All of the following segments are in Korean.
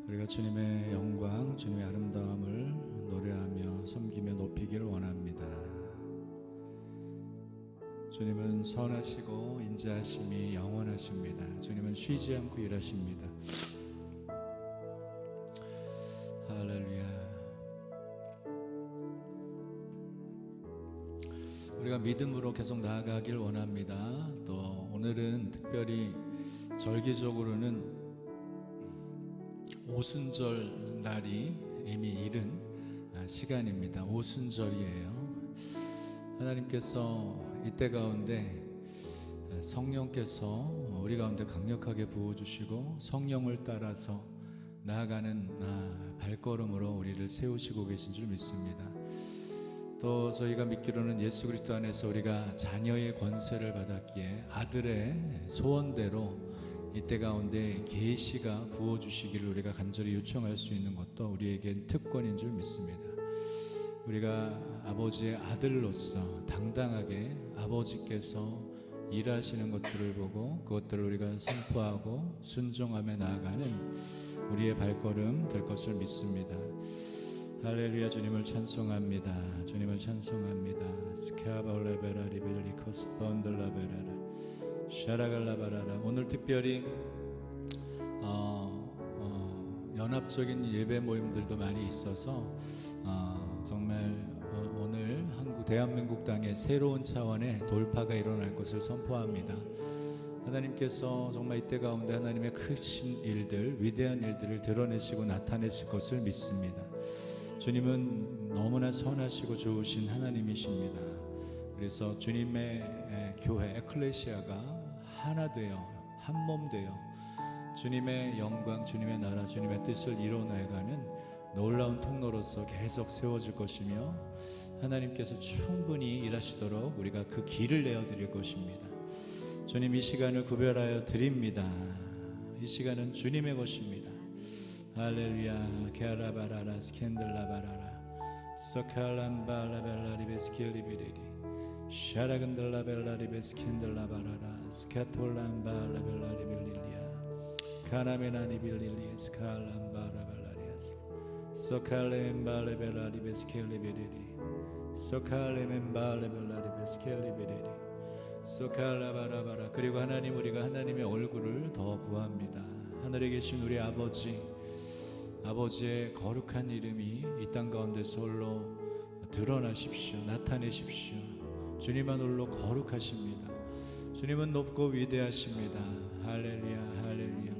우리가 주님의 영광, 주님의 아름다움을 노래하며 섬기며 높이기를 원합니다. 주님은 선하시고 인자하심이 영원하십니다. 주님은 쉬지 않고 일하십니다. 할렐루야. 우리가 믿음으로 계속 나아가길 원합니다. 또 오늘은 특별히 절기적으로는 오순절 날이 이미 이른 시간입니다. 오순절이에요. 하나님께서 이때 가운데 성령께서 우리 가운데 강력하게 부어주시고 성령을 따라서 나아가는 발걸음으로 우리를 세우시고 계신 줄 믿습니다. 또 저희가 믿기로는 예수 그리스도 안에서 우리가 자녀의 권세를 받았기에 아들의 소원대로 이때 가운데 계시가 부어주시기를 우리가 간절히 요청할 수 있는 것도 우리에겐 특권인 줄 믿습니다. 우리가 아버지의 아들로서 당당하게 아버지께서 일하시는 것들을 보고 그것들을 우리가 선포하고 순종하며 나아가는 우리의 발걸음 될 것을 믿습니다. 할렐루야. 주님을 찬송합니다. 주님을 찬송합니다. 스카바올레베라 리벨리코스톤들라베라라 샤라갈라바라라. 오늘 특별히 연합적인 예배 모임들도 많이 있어서 정말 오늘 대한민국 땅에 새로운 차원의 돌파가 일어날 것을 선포합니다. 하나님께서 정말 이때 가운데 하나님의 크신 일들, 위대한 일들을 드러내시고 나타내실 것을 믿습니다. 주님은 너무나 선하시고 좋으신 하나님이십니다. 그래서 주님의 교회 에클레시아가 하나 되어 한 몸 되어 주님의 영광, 주님의 나라, 주님의 뜻을 이뤄나가는 놀라운 통로로서 계속 세워질 것이며 하나님께서 충분히 일하시도록 우리가 그 길을 내어드릴 것입니다. 주님, 이 시간을 구별하여 드립니다. 이 시간은 주님의 것입니다. 할렐루야. 게라바라라 스캔들라바라라 서칼람발라벨라리베스킬리비리리 샤라근들라벨라리베스캔들라바라라 스카톨람발라벨라리빌릴리아 카나메나니빌릴리에 스칼람바라벨라리아스 서칼렘발레벨라리베스킬리비리리 서칼렘발레벨라리베스킬리비리리 서칼라바라바라. 그리고 하나님, 우리가 하나님의 얼굴을 더 구합니다. 하늘에 계신 우리 아버지의 거룩한 이름이 이 땅 가운데 솔로 드러나십시오. 나타내십시오. 주님만 홀로 거룩하십니다. 주님은 높고 위대하십니다. 할렐루야. 할렐루야.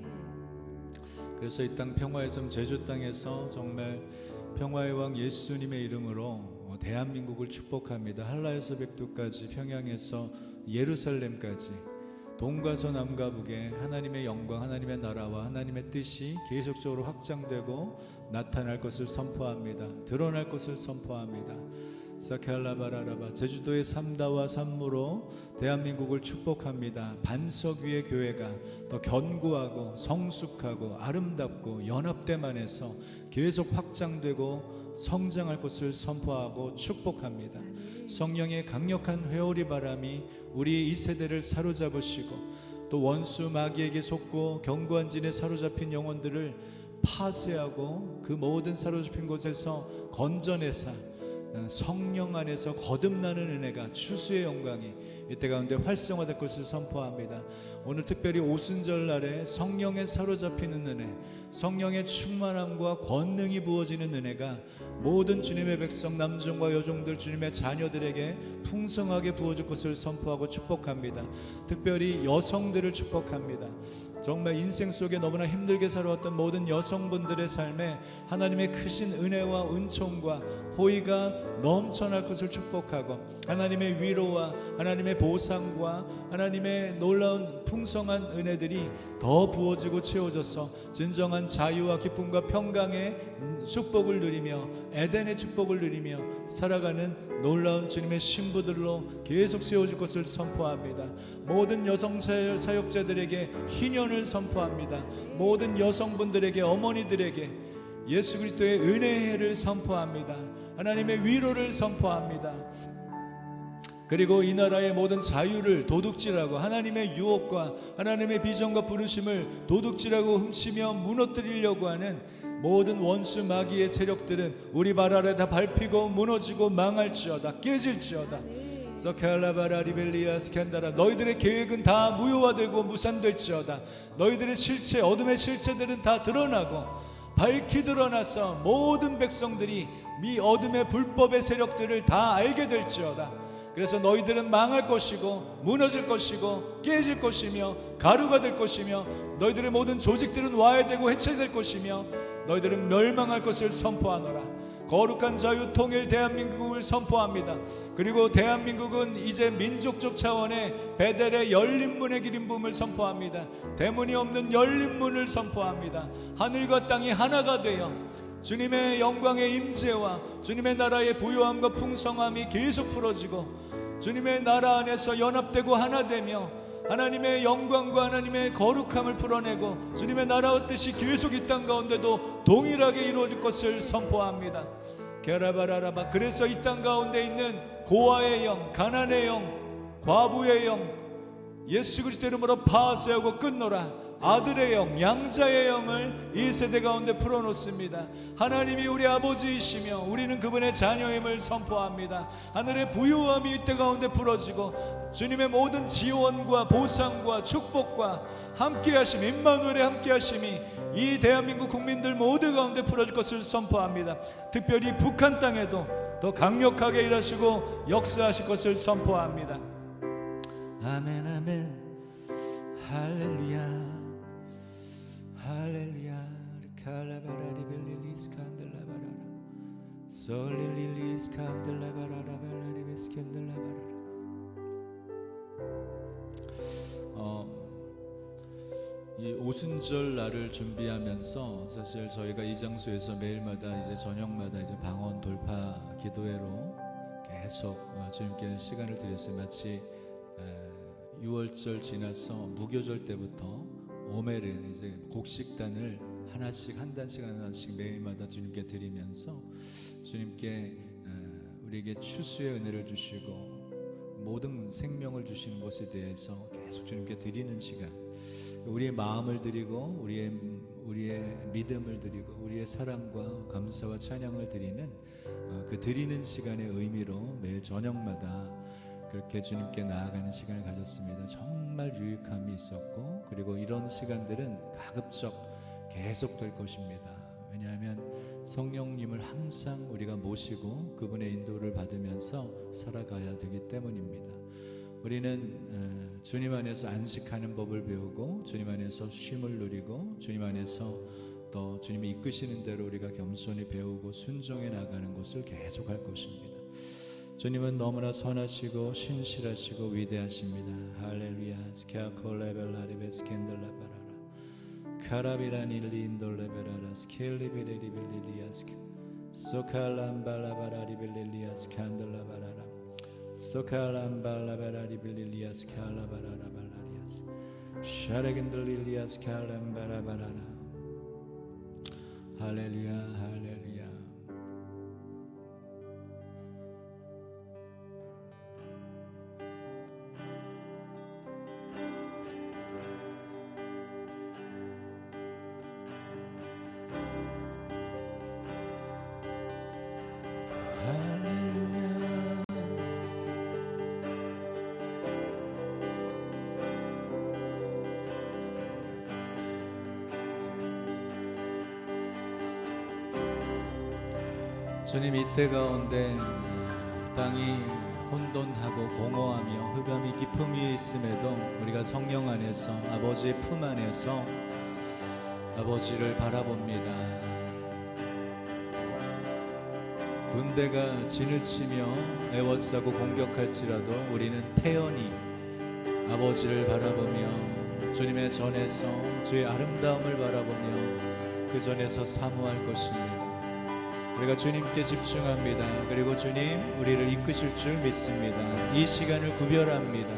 그래서 이 땅 평화의 섬 제주 땅에서 정말 평화의 왕 예수님의 이름으로 대한민국을 축복합니다. 한라에서 백두까지, 평양에서 예루살렘까지, 동과 서남과 북에 하나님의 영광, 하나님의 나라와 하나님의 뜻이 계속적으로 확장되고 나타날 것을 선포합니다. 드러날 것을 선포합니다. 사켈라바라라바. 제주도의 삼다와 삼무로 대한민국을 축복합니다. 반석 위의 교회가 더 견고하고 성숙하고 아름답고 연합됨 안에서 계속 확장되고 성장할 것을 선포하고 축복합니다. 성령의 강력한 회오리 바람이 우리 이 세대를 사로잡으시고 또 원수 마귀에게 속고 견고한 진에 사로잡힌 영혼들을 파쇄하고 그 모든 사로잡힌 곳에서 건져내사 성령 안에서 거듭나는 은혜가, 추수의 영광이 이때 가운데 활성화될 것을 선포합니다. 오늘 특별히 오순절 날에 성령에 사로잡히는 은혜, 성령의 충만함과 권능이 부어지는 은혜가 모든 주님의 백성 남종과 여종들, 주님의 자녀들에게 풍성하게 부어질 것을 선포하고 축복합니다. 특별히 여성들을 축복합니다. 정말 인생 속에 너무나 힘들게 살아왔던 모든 여성분들의 삶에 하나님의 크신 은혜와 은총과 호의가 넘쳐날 것을 축복하고 하나님의 위로와 하나님의 보상과 하나님의 놀라운 풍성한 은혜들이 더 부어지고 채워져서 진정한 자유와 기쁨과 평강의 축복을 누리며 에덴의 축복을 누리며 살아가는 놀라운 주님의 신부들로 계속 세워질 것을 선포합니다. 모든 여성 사역자들에게 희년을 선포합니다. 모든 여성분들에게, 어머니들에게 예수 그리스도의 은혜를 선포합니다. 하나님의 위로를 선포합니다. 그리고 이 나라의 모든 자유를 도둑질하고 하나님의 유업과 하나님의 비전과 부르심을 도둑질하고 훔치며 무너뜨리려고 하는 모든 원수 마귀의 세력들은 우리 발 아래 다 밟히고 무너지고 망할지어다, 깨질지어다. 서칼라바라리벨리아 스캔다라. 너희들의 계획은 다 무효화되고 무산될지어다. 너희들의 실체, 어둠의 실체들은 다 드러나고 밝히 드러나서 모든 백성들이 이 어둠의 불법의 세력들을 다 알게 될지어다. 그래서 너희들은 망할 것이고 무너질 것이고 깨질 것이며 가루가 될 것이며 너희들의 모든 조직들은 와해되고 해체될 것이며 너희들은 멸망할 것을 선포하노라. 거룩한 자유 통일 대한민국을 선포합니다. 그리고 대한민국은 이제 민족적 차원의 베델의 열린 문의 기린 부음을 선포합니다. 대문이 없는 열린 문을 선포합니다. 하늘과 땅이 하나가 되어 주님의 영광의 임재와 주님의 나라의 부요함과 풍성함이 계속 풀어지고 주님의 나라 안에서 연합되고 하나 되며 하나님의 영광과 하나님의 거룩함을 풀어내고 주님의 나라의 뜻이 계속 이 땅 가운데도 동일하게 이루어질 것을 선포합니다. 게라바라라바. 그래서 이 땅 가운데 있는 고아의 영, 가난의 영, 과부의 영 예수 그리스도 이름으로 파쇄하고 끊노라. 아들의 영, 양자의 영을 이 세대 가운데 풀어놓습니다. 하나님이 우리 아버지이시며 우리는 그분의 자녀임을 선포합니다. 하늘의 부유함이 이때 가운데 풀어지고 주님의 모든 지원과 보상과 축복과 함께하심, 임마누엘의 함께하심이 이 대한민국 국민들 모두 가운데 풀어질 것을 선포합니다. 특별히 북한 땅에도 더 강력하게 일하시고 역사하실 것을 선포합니다. 아멘 아멘 할렐루야 할렐루야. 칼라바라리벨리리스 칸들라바라라 솔리리리스 칸들라바라라 벨라리베스 캔들라바라라. 이 오순절 날을 준비하면서 사실 저희가 이 장소에서 매일마다 이제 저녁마다 이제 방언 돌파 기도회로 계속 주님께 시간을 드렸어요. 마치 6월절 지나서 무교절 때부터 오메르 이제 곡식단을 하나씩 한 단씩 매일마다 주님께 드리면서 주님께 우리에게 추수의 은혜를 주시고 모든 생명을 주시는 것에 대해서 계속 주님께 드리는 시간, 우리의 마음을 드리고 우리의 믿음을 드리고 우리의 사랑과 감사와 찬양을 드리는 그 드리는 시간의 의미로 매일 저녁마다 그렇게 주님께 나아가는 시간을 가졌습니다. 정말 유익함이 있었고 그리고 이런 시간들은 가급적 계속될 것입니다. 왜냐하면 성령님을 항상 우리가 모시고 그분의 인도를 받으면서 살아가야 되기 때문입니다. 우리는 주님 안에서 안식하는 법을 배우고 주님 안에서 쉼을 누리고 주님 안에서 또 주님이 이끄시는 대로 우리가 겸손히 배우고 순종해 나가는 것을 계속할 것입니다. 주님은 너무나 선하시고 신실하시고 위대하십니다. 할렐루야. 스카콜레벨라리베스 캔들라바라라 카라비라닐리인돌레베라라 스켈리베레리벨리리아스 소칼람발라바라리벨리리아스 칸들라바라라 소칼람발라바라리벨리리아스 칼라바라라발라리아스 샤레겐들리리아스 칼람바라바라라. 할렐루야 할렐루야. 주님 이때 가운데 땅이 혼돈하고 공허하며 흑암이 깊음 위에 있음에도 우리가 성령 안에서 아버지의 품 안에서 아버지를 바라봅니다. 군대가 진을 치며 애워싸고 공격할지라도 우리는 태연히 아버지를 바라보며 주님의 전에서 주의 아름다움을 바라보며 그 전에서 사모할 것입니다. 우리가 주님께 집중합니다. 그리고 주님 우리를 이끄실 줄 믿습니다. 이 시간을 구별합니다.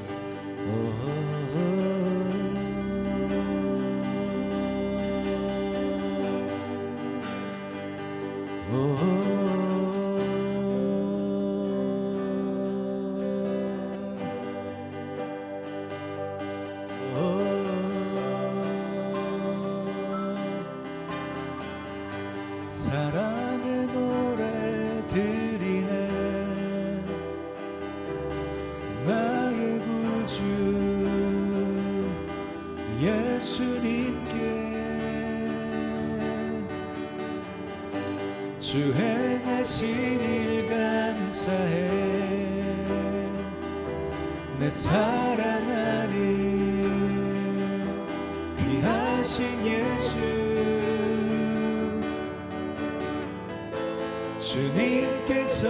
예수님께 주 행하신 일 감사해. 내 사랑하는 귀하신 예수 주님께서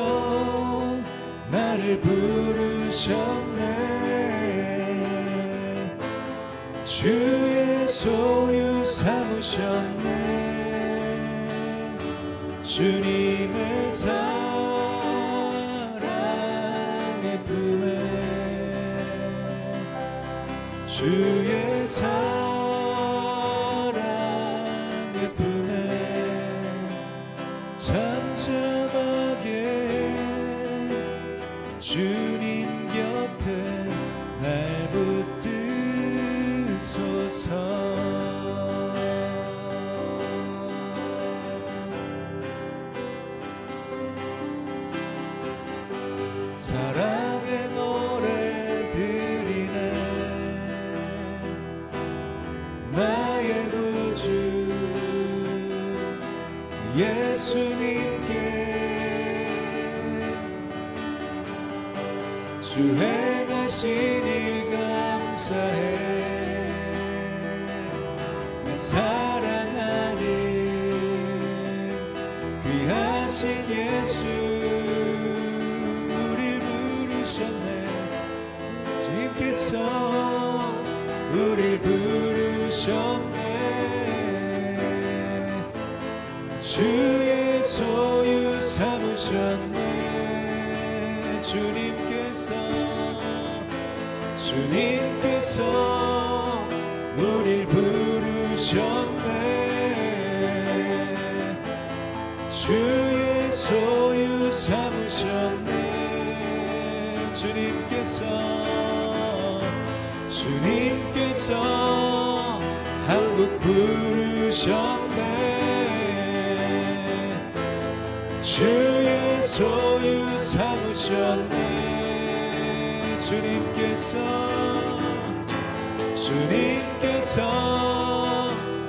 나를 부르셨네. 주의 소유 삼으셨네. 주님의 사랑의 품에 주의 사랑의 품에 잠잠하게 주님 곁에 날 붙드소서. 사랑의 노래 드리네. 나의 구주 예수님께 주 행하신 일 감사해. 내 사랑하는 귀하신 예수 주님께서 우릴 부르셨네. 주의 소유 삼으셨네. 주님께서 우릴 부르셨네. 주의 소유 삼으셨네. 주님께서 한국 부르셨네. 주의 소유 삼으셨네. 주님께서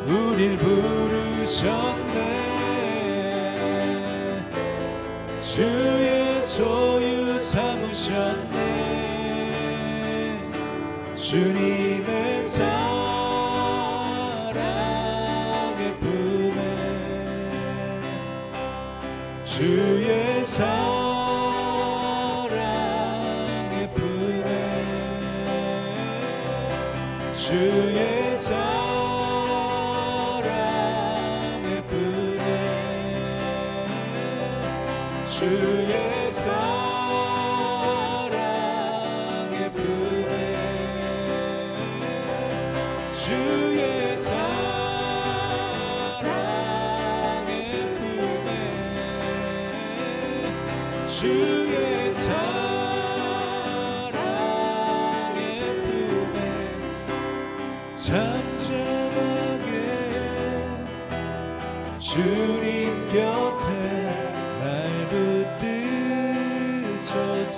우릴 부르셨네. 주의 소유 삼으셨네. 주님의 사랑의 품에 주의 사랑의 품에 주의 사랑의 품에 주의 사랑의 품에 주의 사랑의 품에 주의 사랑의 품에 잠잠하게 주님 곁에 날 붙드소서.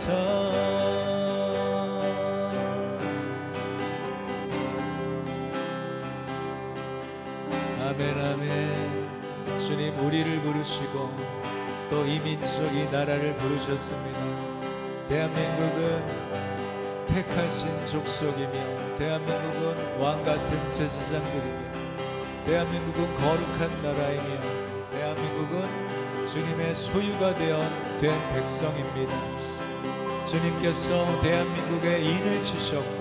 아멘 아멘. 주님 우리를 부르시고 또 이 민족이 나라를 부르셨습니다. 대한민국은 택하신 족속이며 대한민국은 왕같은 제사장들이며 대한민국은 거룩한 나라이며 대한민국은 주님의 소유가 된 백성입니다. 주님께서 대한민국에 인을 치셨고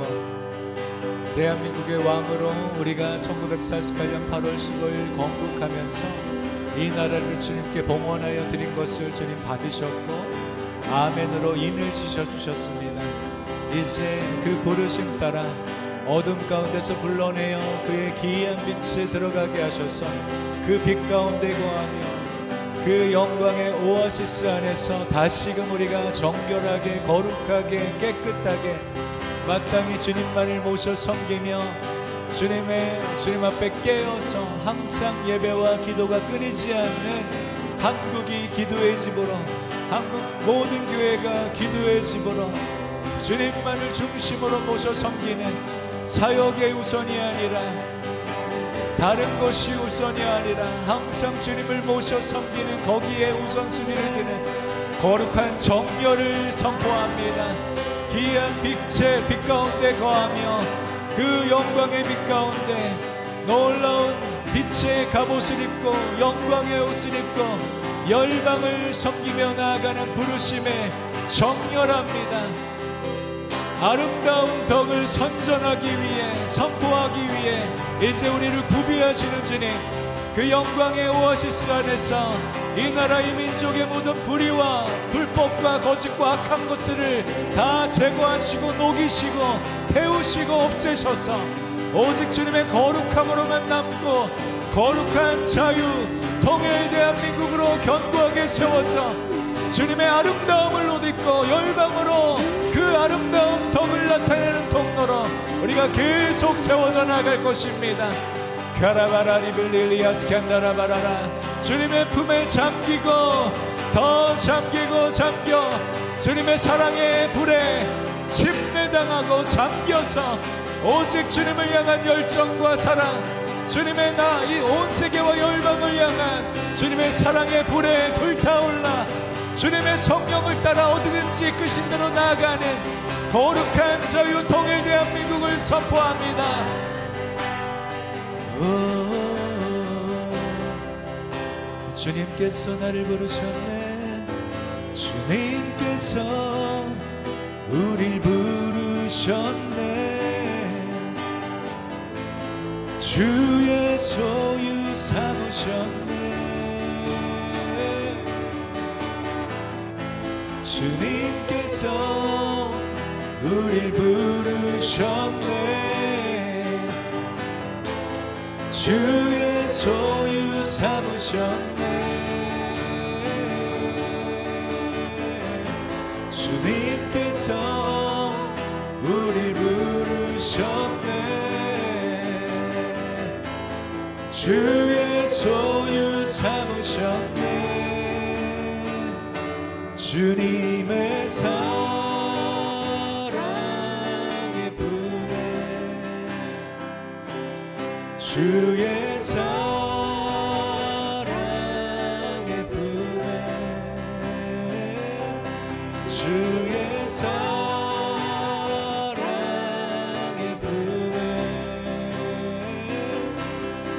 대한민국의 왕으로 우리가 1948년 8월 15일 건국하면서 이 나라를 주님께 봉헌하여 드린 것을 주님 받으셨고 아멘으로 인을 지셔주셨습니다. 이제 그 부르심 따라 어둠 가운데서 불러내어 그의 기이한 빛에 들어가게 하셔서 그 빛 가운데 거하며 그 영광의 오아시스 안에서 다시금 우리가 정결하게 거룩하게 깨끗하게 마땅히 주님만을 모셔 섬기며 주님 앞에 깨어서 항상 예배와 기도가 끊이지 않는 한국이 기도의 집으로 한국 모든 교회가 기도의 집으로 주님만을 중심으로 모셔 섬기는 사역의 우선이 아니라 다른 것이 우선이 아니라 항상 주님을 모셔 섬기는 거기에 우선순위를 두는 거룩한 정결을 선포합니다. 귀한 빛의 빛 가운데 거하며 그 영광의 빛 가운데 놀라운 빛의 갑옷을 입고 영광의 옷을 입고 열방을 섬기며 나아가는 부르심에 정결합니다. 아름다운 덕을 선전하기 위해 선포하기 위해 이제 우리를 구비하시는 주님, 그 영광의 오아시스 안에서 이 나라 이 민족의 모든 불의와 불법과 거짓과 악한 것들을 다 제거하시고 녹이시고 태우시고 없애셔서 오직 주님의 거룩함으로만 남고 거룩한 자유 통일 대한민국으로 견고하게 세워져 주님의 아름다움을 옷입고 열방으로 그 아름다운 덕을 나타내는 통로로 우리가 계속 세워져 나갈 것입니다. 카라바라리빌리리아스 캔다라바라라. 주님의 품에 잠기고 더 잠기고 잠겨 주님의 사랑의 불에 침례당하고 잠겨서 오직 주님을 향한 열정과 사랑, 주님의 나 이 온 세계와 열방을 향한 주님의 사랑의 불에 불타올라 주님의 성령을 따라 어디든지 이끄신 대로 나아가는 거룩한 자유 통일 대한민국을 선포합니다. 주님께서 나를 부르셨네. 주님께서 우릴 부르셨네. 주의 소유 삼으셨네. 주님께서 우릴 부르셨네. 주의 소유 삼으셨네. 주님께서 우릴 부르셨네. 주의 소유 삼으셨네. 주님의 사랑의 분에 주의 사랑의 분에 주의 사랑의 분에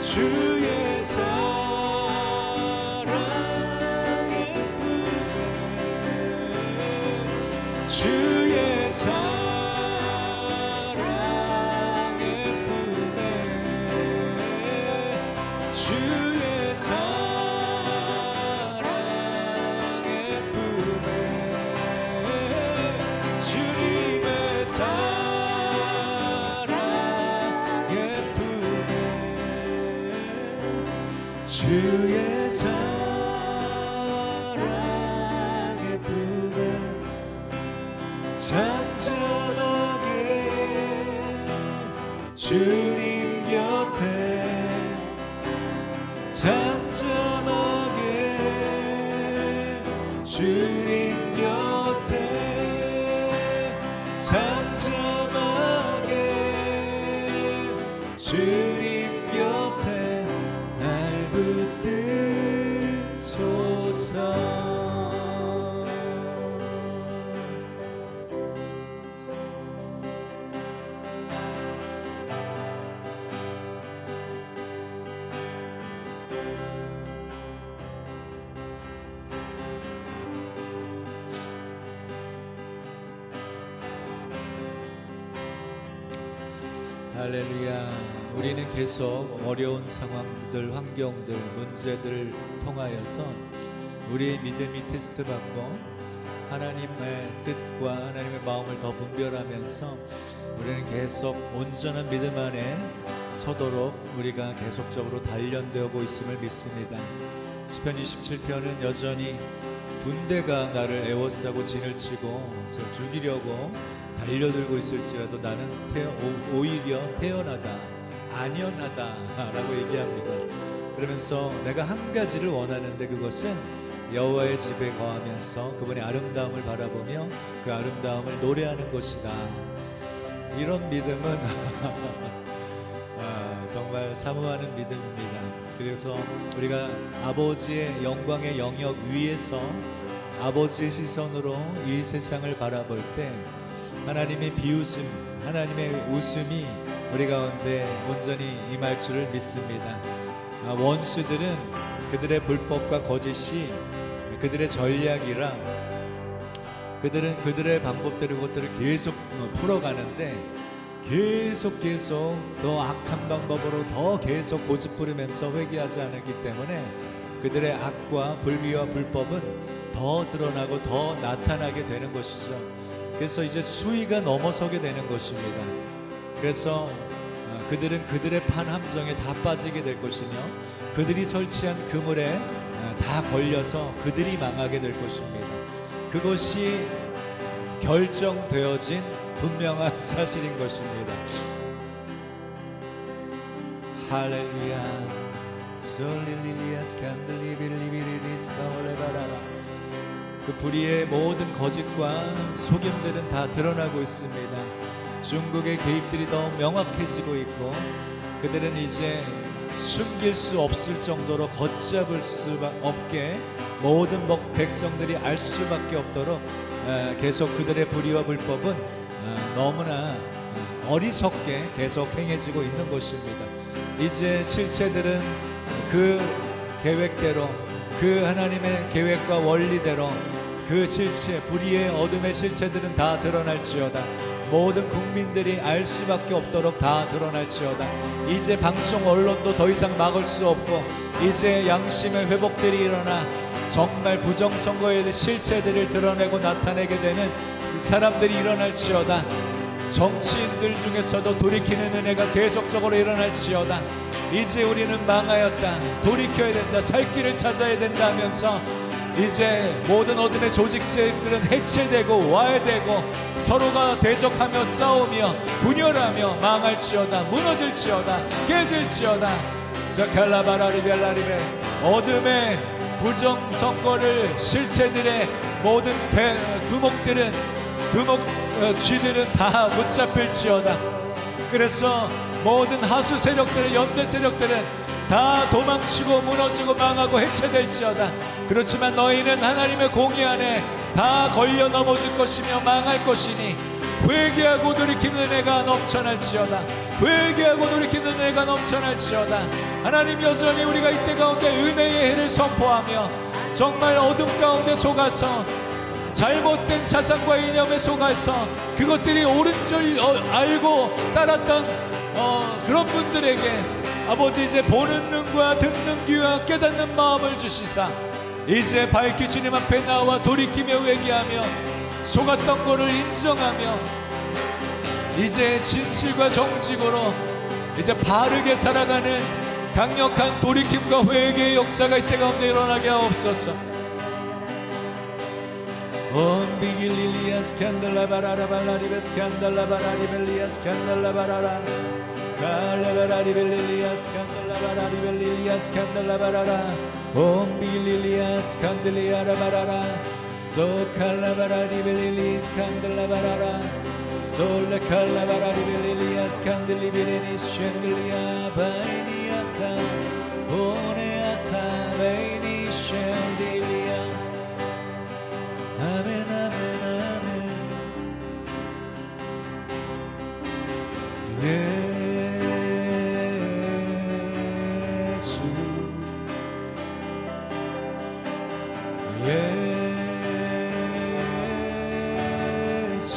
주의 사랑의 분에 주의 사랑의 분에 주의 사랑의 품에 주님의 사랑의 품에 주의 사랑의 품에 잠잠하게 주님 곁에 잠잠하게 주님 곁에 잠잠하게 주님 곁에 날 붙드소서. 할렐루야. 우리는 계속 어려운 상황들, 환경들, 문제들을 통하여서 우리의 믿음이 테스트받고 하나님의 뜻과 하나님의 마음을 더 분별하면서 우리는 계속 온전한 믿음 안에 서도록 우리가 계속적으로 단련되고 있음을 믿습니다. 시편 27편은 여전히 군대가 나를 애워싸고 진을 치고 죽이려고 달려들고 있을지라도 나는 오히려 태연하다, 안연하다 라고 얘기합니다. 그러면서 내가 한 가지를 원하는데 그것은 여호와의 집에 거하면서 그분의 아름다움을 바라보며 그 아름다움을 노래하는 것이다. 이런 믿음은 정말 사모하는 믿음입니다. 그래서 우리가 아버지의 영광의 영역 위에서 아버지의 시선으로 이 세상을 바라볼 때 하나님의 비웃음, 하나님의 웃음이 우리 가운데 온전히 임할 줄을 믿습니다. 원수들은 그들의 불법과 거짓이 그들의 전략이라 그들은 그들의 방법대로 그것들을 계속 풀어가는데 계속 더 악한 방법으로 더 계속 고집부리면서 회개하지 않았기 때문에 그들의 악과 불의와 불법은 더 드러나고 더 나타나게 되는 것이죠. 그래서 이제 수위가 넘어서게 되는 것입니다. 그래서 그들은 그들의 판 함정에 다 빠지게 될 것이며 그들이 설치한 그물에 다 걸려서 그들이 망하게 될 것입니다. 그것이 결정되어진 분명한 사실인 것입니다. 할렐루야. 그 불의의 모든 거짓과 속임들은 다 드러나고 있습니다. 중국의 개입들이 더 명확해지고 있고 그들은 이제 숨길 수 없을 정도로 걷잡을 수 없게 모든 백성들이 알 수밖에 없도록 계속 그들의 불의와 불법은 너무나 어리석게 계속 행해지고 있는 것입니다. 이제 실체들은 그 계획대로 그 하나님의 계획과 원리대로 그 실체, 불의의 어둠의 실체들은 다 드러날지어다. 모든 국민들이 알 수밖에 없도록 다 드러날지어다. 이제 방송 언론도 더 이상 막을 수 없고 이제 양심의 회복들이 일어나 정말 부정선거의 실체들을 드러내고 나타내게 되는 사람들이 일어날지어다. 정치인들 중에서도 돌이키는 은혜가 계속적으로 일어날지어다. 이제 우리는 망하였다, 돌이켜야 된다, 살 길을 찾아야 된다 하면서 이제 모든 어둠의 조직세력들은 해체되고 와해되고 서로가 대적하며 싸우며 분열하며 망할지어다, 무너질지어다, 깨질지어다. 사칼라바라리벨라리베 어둠의 부정선거를 실체들의 모든 쥐들은 다 붙잡힐지어다. 그래서 모든 하수 세력들은, 연대 세력들은 다 도망치고 무너지고 망하고 해체될지어다. 그렇지만 너희는 하나님의 공의 안에 다 걸려 넘어질 것이며 망할 것이니 회개하고 돌이키는 은혜가 넘쳐날지어다. 회개하고 돌이키는 은혜가 넘쳐날지어다. 하나님 여전히 우리가 이때 가운데 은혜의 해를 선포하며 정말 어둠 가운데 속아서 잘못된 사상과 이념에 속아서 그것들이 옳은 줄 알고 따랐던 그런 분들에게 아버지 이제 보는 눈과 듣는 귀와 깨닫는 마음을 주시사 이제 밝히 주님 앞에 나와 돌이키며 회개하며 속았던 것을 인정하며 이제 진실과 정직으로 이제 바르게 살아가는 강력한 돌이킴과 회개의 역사가 이때 가운데 일어나게 하옵소서. 옴비길리리아 스캔들라바라라 발라리베 스캔들라바라리벨리아 스캔들라바라라 갈라바라리벨리아 스캔들라바라리벨리아 스캔들라바라라 옴비길리리아 스캔들리아라바라라 소칼라바라리벨리리 스캔들라바라라 솔라칼라바라리벨리아 스캔들리비레니 쉔들리아 바이니아타 보네아타 바이니 쉔들리아 아멘 아멘 아멘. 예수 예수 예수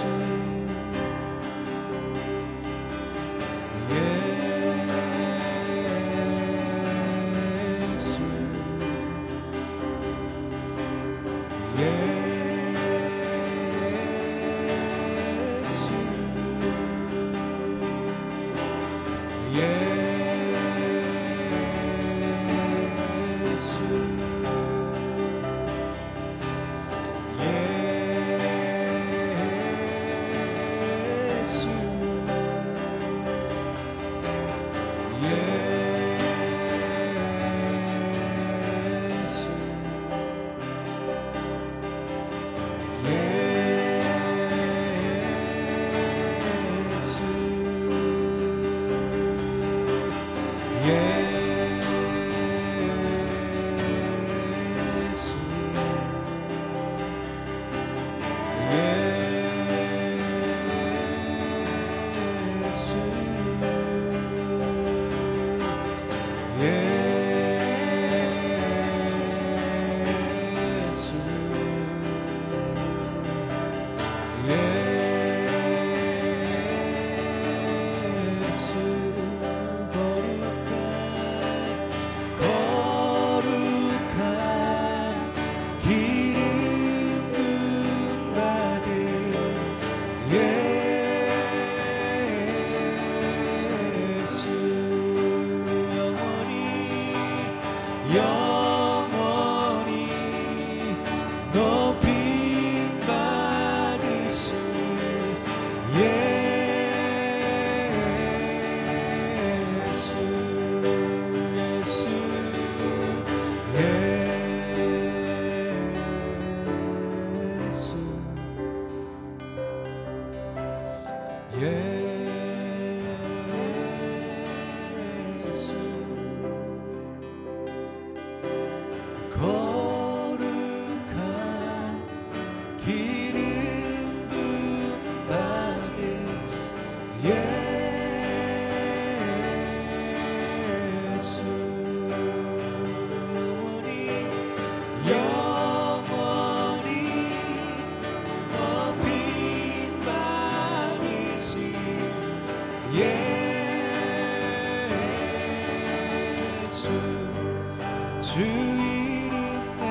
주 이름 내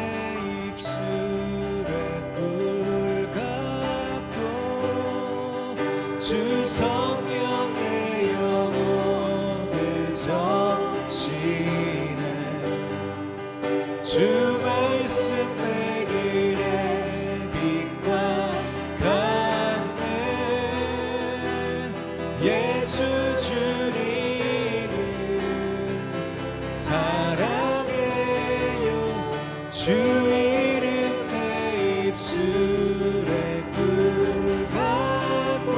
입술에 꿀 같고 주 성령 내 영혼을 적시네 주 말씀 내 길에 빛과 같네 예수 주님을 사랑해요 주 이름 내 입술에 꿀 받고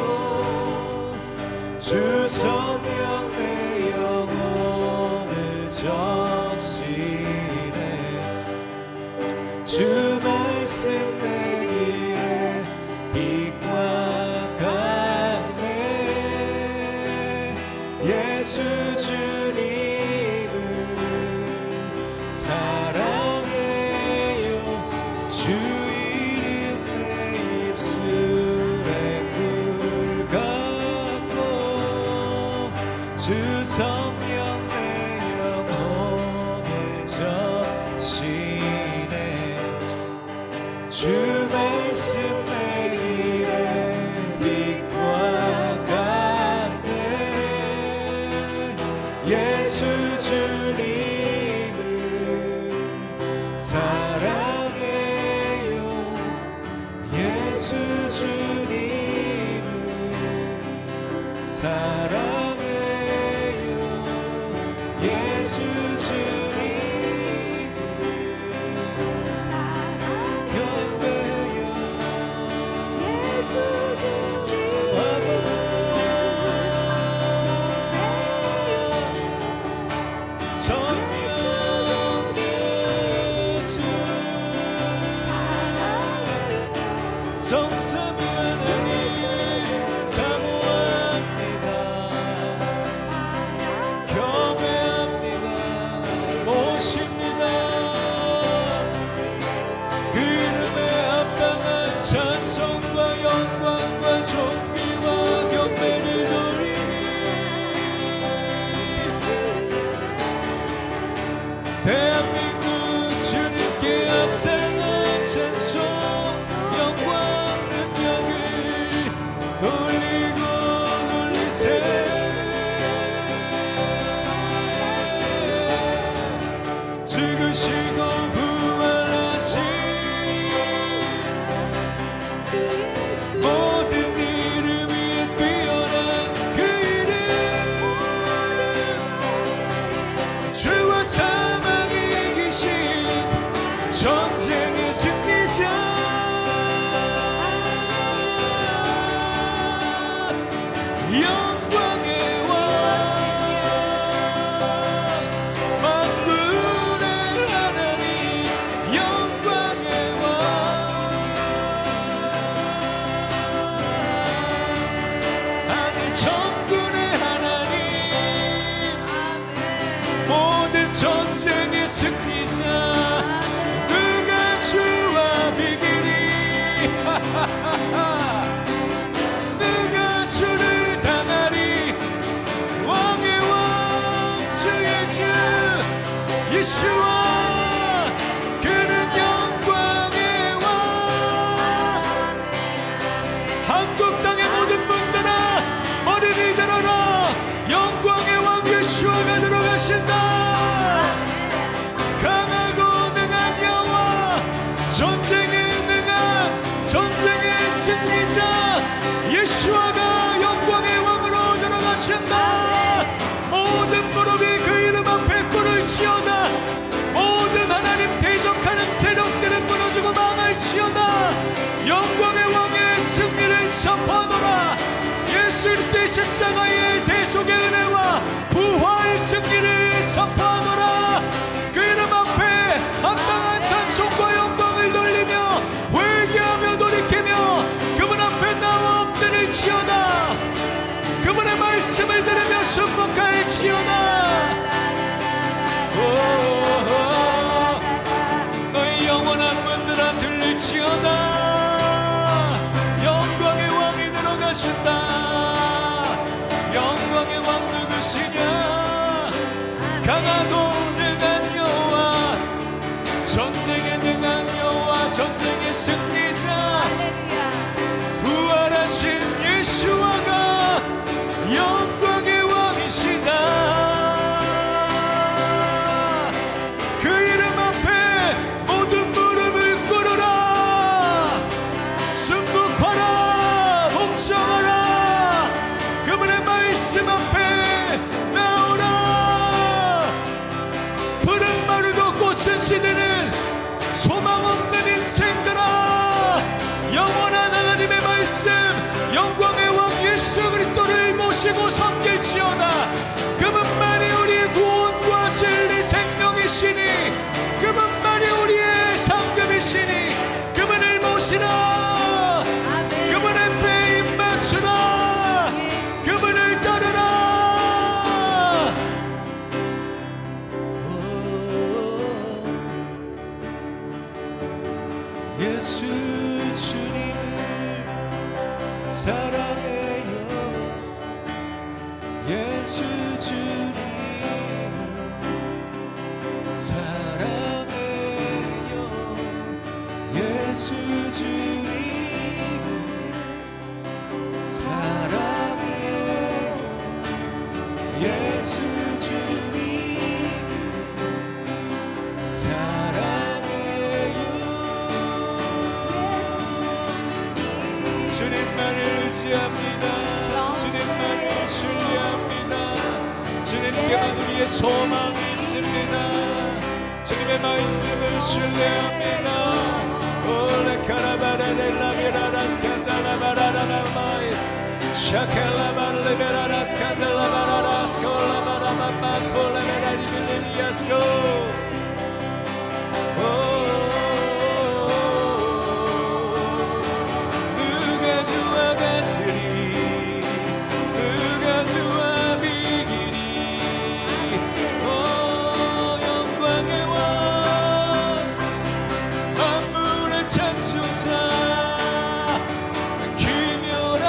주 성령 내 영혼을 적시네 주 말씀 내 길에 빛과 같네 예수 주님을 사랑해요 주 이름 내 입술에 꿀 같고 주 성령 내 영혼을 적시네 주 말씀 내 길에 빛과 같네 예수 주님을 사랑해요 예수 주님을 사랑해요 예수 주님을 경배해요 예수 성령 예수 성삼위 하나님 사모합니다 경외합니다 모십니다 그 이름에 합당한 찬송과 영광과 존귀와 경배를 드리니 대한민국 주님께 합당한 찬송 영광 능력을 돌리고 돌리세 죽으시고 부활하신 모든 이름 위에 뛰어난 그 이름 죄와 사망이 이기신 전쟁의 승리자 승리자 누가 주와 비기리 누가 주를 당하리 왕의 왕 주의 주 예수와 그는 영광의 왕 한국 땅의 모든 분들아 머리를 들어라 영광의 왕 예수가 들어가신다 강하고 능한 여호와 전쟁에 능한 전쟁의 승리자 예수와가 영광의 왕으로 들어가신다 모든 무릎이 그 이름 앞에 꿇을지어다 모든 하나님 대적하는 세력들은 무너지고 망할지어다 영광의 왕의 승리를 선포하노라 예수 그리스도의 십자가의 대속의 은혜와 부활의 승리를 선포하노라 그 이름 앞에 합당한 찬송과 영광을 돌리며 회개하며 돌이키며 그분 앞에 나와 엎드릴지어다 그분의 말씀을 들으며 순복할지어다 너의 영원한 문들아 들릴지어다 영광의 왕이 들어가신다 영광의 왕 누구시냐 강하고 능한 여호와 전쟁에 능한 여호와 전쟁의 승리자 부활하신 예수와가 영광의 왕이시다 그 이름 앞에 모든 무릎을 꿇으라 순복하라 복종하라 그분의 말씀 앞에 나오라 푸른 마르고 꽃은 시드는 소망 없는 인생들아 영원한 하나님의 말씀 영광의 왕 예수 그리스도를 모시고 섬길지어다 그분만이 우리의 구원과 진리 생명이시니 그분만이 우리의 상급이시니 그분을 모시라 그분의 배에 입 맞추라 그분을 따르라 예수 주님을 사랑해요 예수 주님을 사랑해요 예수 주님을 사랑해요 예수 주님을 사랑해요 주님만을 의지합니다 주님만을 신뢰합니다 주님께만 우리의 소망이 있습니다 주님의 말씀을 신뢰합니다 올레 카라바레레라비라라스 칸달라바라라마이스 샤켈라바레베라라스 칸달라바라라스 콜라바라마마 콜라베라리빌리비아스코 누가 주와 같으리 누가 주와 비기리 영광의 왕 만물의 창조자 기묘라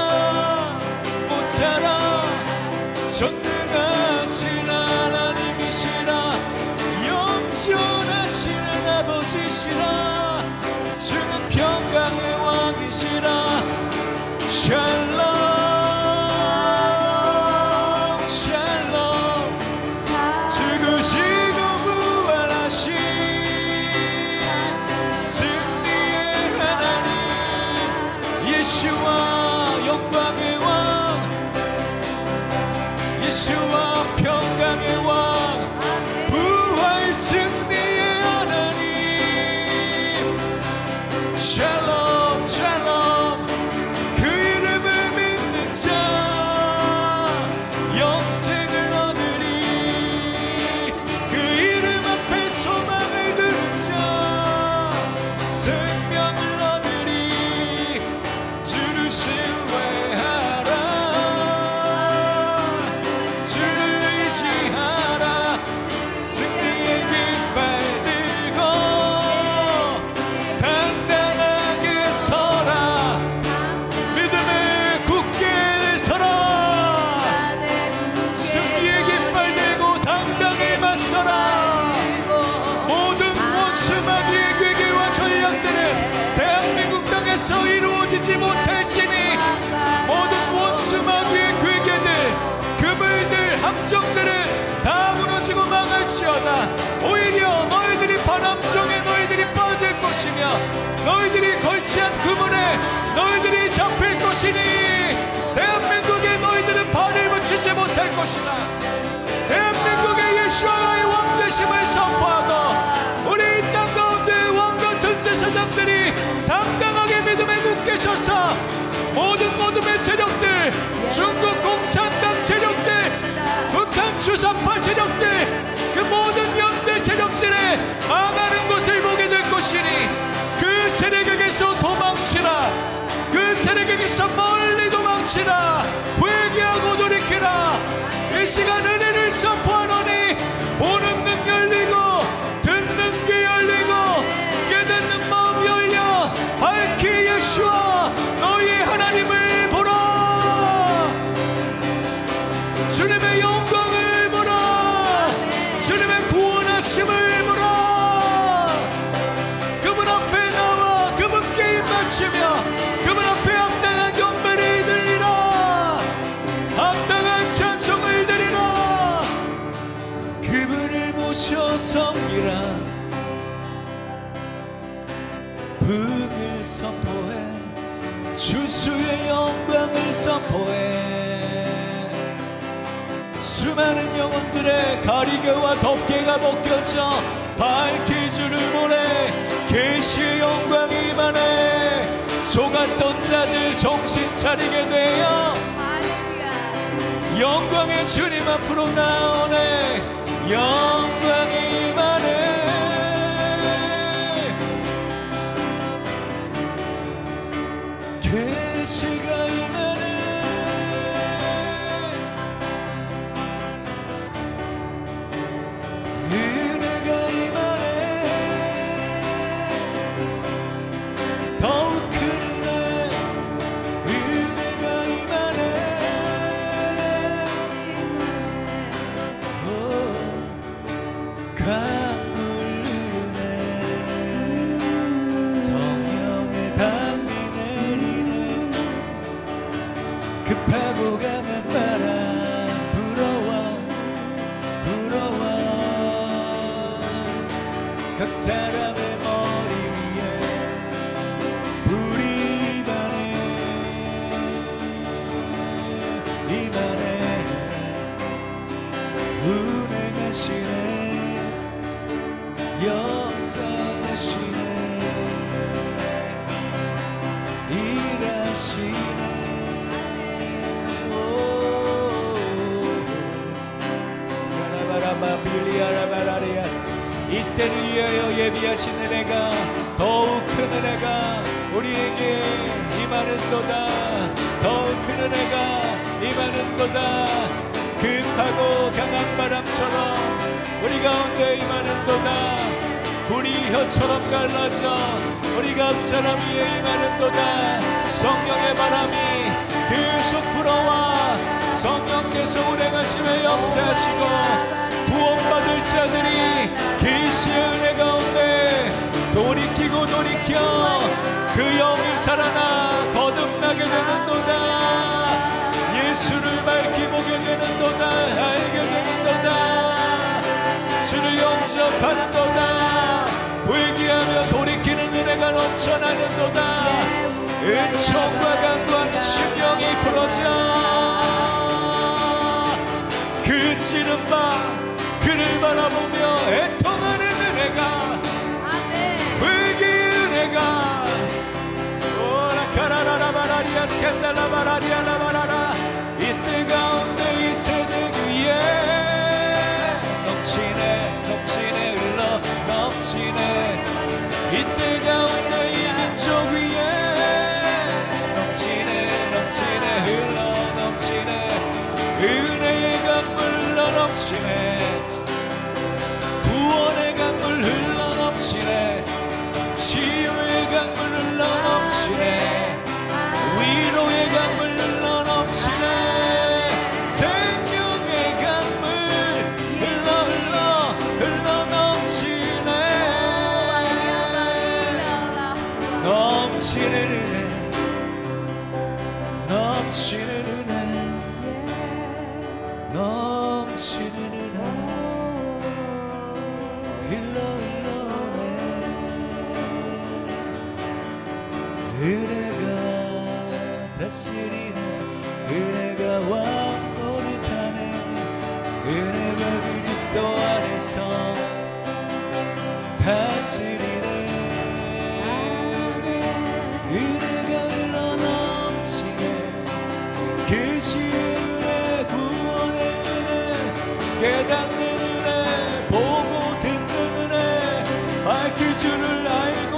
위치한 그물에 너희들이 잡힐 것이니 대한민국에 너희들은 발을 붙이지 못할 것이다. 대한민국의 예수와의 왕되심을 선포하고 우리 이 땅 가운데 왕과 전제사장들이 당당하게 믿음에 굳게 서서 모든 어둠의 세력들, 중국 공산당 세력들, 북한 주사파 세력들, 그 모든 연대 세력들의 망하는 것을 보게 될 것이니 그 세력에게서 도망치라. 그 세력에게서 멀리 도망치라. 회개하고 돌이키라. 이 시간 은혜를 선포하노니 보는 눈 열리고 듣는 귀 열리고 깨닫는 마음 열려 밝히 예수와 너희 하나님을 보라. 주님의 영광을 보라. 주님의 구원하심을 보라. 그분 앞에 나와 그분께 입 맞추며 그분 앞에 합당한 경배를 드리라. 합당한 찬송을 드리라. 그분을 모셔 섬기라. 북을 선포해 주수의 영광을 선포해. 수많은 영혼들의 가리개와 덮개가 벗겨져 밝히 주를 보내. 계시의 영광이 임하네. 속았던 자들 정신 차리게 되어 영광의 주님 앞으로 나오네. 영광이 임하네. 계시가 임하네. 은혜가 임하네. 더욱 큰 은혜. 은혜가 임하네. 강물 흐르네. 성령의 담비 내리네. 급하고 강한 바람 불어와 불어와. 각 사람의 머리 위에 불이 임하네. 임하네. 운행하시네. 역사하시네. 일하시네. 이때를 위하여 예비하신 은혜가 더욱 큰 은혜가 우리에게 임하는도다. 더욱 큰 은혜가 임하는도다. 급하고 강한 바람처럼 우리 가운데 임하는도다. 불이 혀처럼 갈라져 우리 각 사람 위에 임하는도다. 성령의 바람이 계속 불어와 성령께서 운행하시며 역사하시고 구원받을 자들이 계시의 은혜 가운데 돌이키고 돌이켜 그 영이 살아나 거듭나게 되는도다. 예수를 밝히 보게 되는도다. 알게 되는도다. 주를 영접하는도다. 회개하며 돌이키는 은혜가 넘쳐나는도다. 은총과 강구하는 심령이 부러져 그 찌른 바 그를 바라보며 애통하는 은혜가 회개의 은혜가 오라카라라바라리아 스캔달라바라리아라바라라 이때 가운데 이 세대 위에 넘치네 넘치네 흘러 넘치네. 이때 가운데 이 민족 위에 넘치네 넘치네 흘러 넘치네. 은혜의 강물 흘러 넘치네. 구원의 강물 흘러 넘치네. 치유의 강물 흘러 넘치네. 위로의 강물 흘러 넘치네. 생명의 강물 흘러 넘치네. 넘치는 은혜 넘치는 은혜 넘치는 은혜 흘러내 은혜가 다스리네. 은혜가 왕 노릇하네. 은혜가 그리스도 안에서 다스리네. 은혜가 흘러넘치네. 그 시의 은혜, 구원의 은혜, 깨닫는 은혜, 보고 듣는 은혜, 밝힐 줄을 알고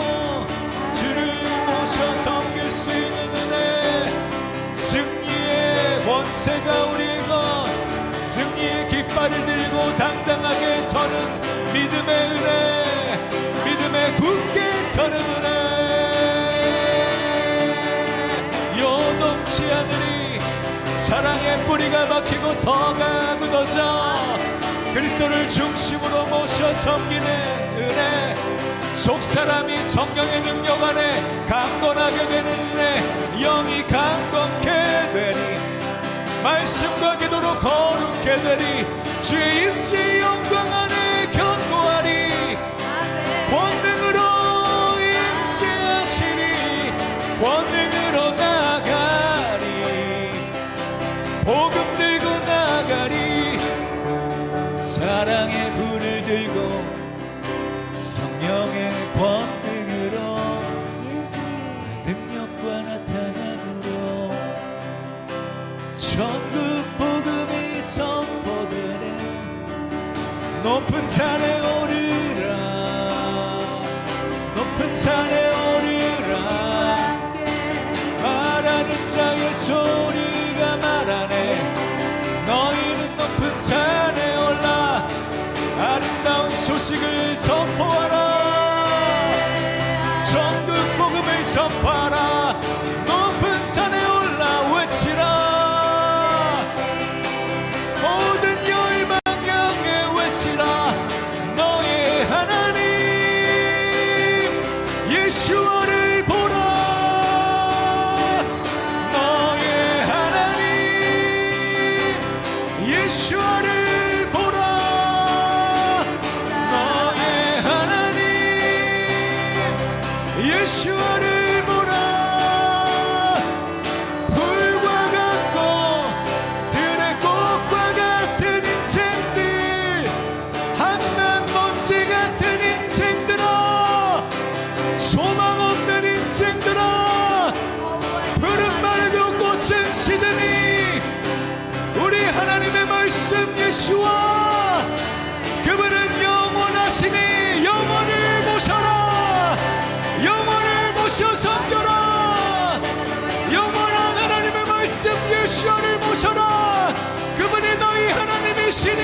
주를 모셔 섬길 수 있는 은혜, 승리의 권세가 우리의 것, 승리의 깃발을 들고 당당하게 서는 믿음의 은혜, 믿음의 굳게 서는 은혜. 요동치 않으리. 사랑의 뿌리가 박히고 더가 묻어져 그리스도를 중심으로 모셔 섬기는 은혜. 속사람이 성령의 능력 안에 강건하게 되는 은혜. 영이 강건케 되니 말씀과 기도로 거룩게 되리. 주의 임재 영광 안에 견고하리. 권능으로 임재하시니 권능으로 나가리. 복음 들고 나가리. 사랑의 불을 들고 성령의 권능으로 능력과 나타남으로 전국 복음이 선포되네. 높은 산에 오르라. 높은 산에 오르라. 말하는 자의 소리가 말하네. 너희는 높은 산에 올라 아름다운 소식을 선포하라. 전국 복음을 전파하라. 높은 산에 올라 외치라. 모든 열방 향해 외치라. 너의 하나님 예수와를 보라. 너의 하나님 예수와를 보라. 너의 하나님 예수와를 보라. 불과 같고 들의 꽃과 같은 인생들, 한낱 먼지 같은 인생들아, 소망 없는 인생들아, 푸른 말도 꽃은 시드니 우리 하나님의 말씀 예수와 그분은 영원하시니 영원을 모셔라. 영원을 모셔 섬겨라. 영원한 하나님의 말씀 예수를 모셔라. 그분이 너희 하나님이시니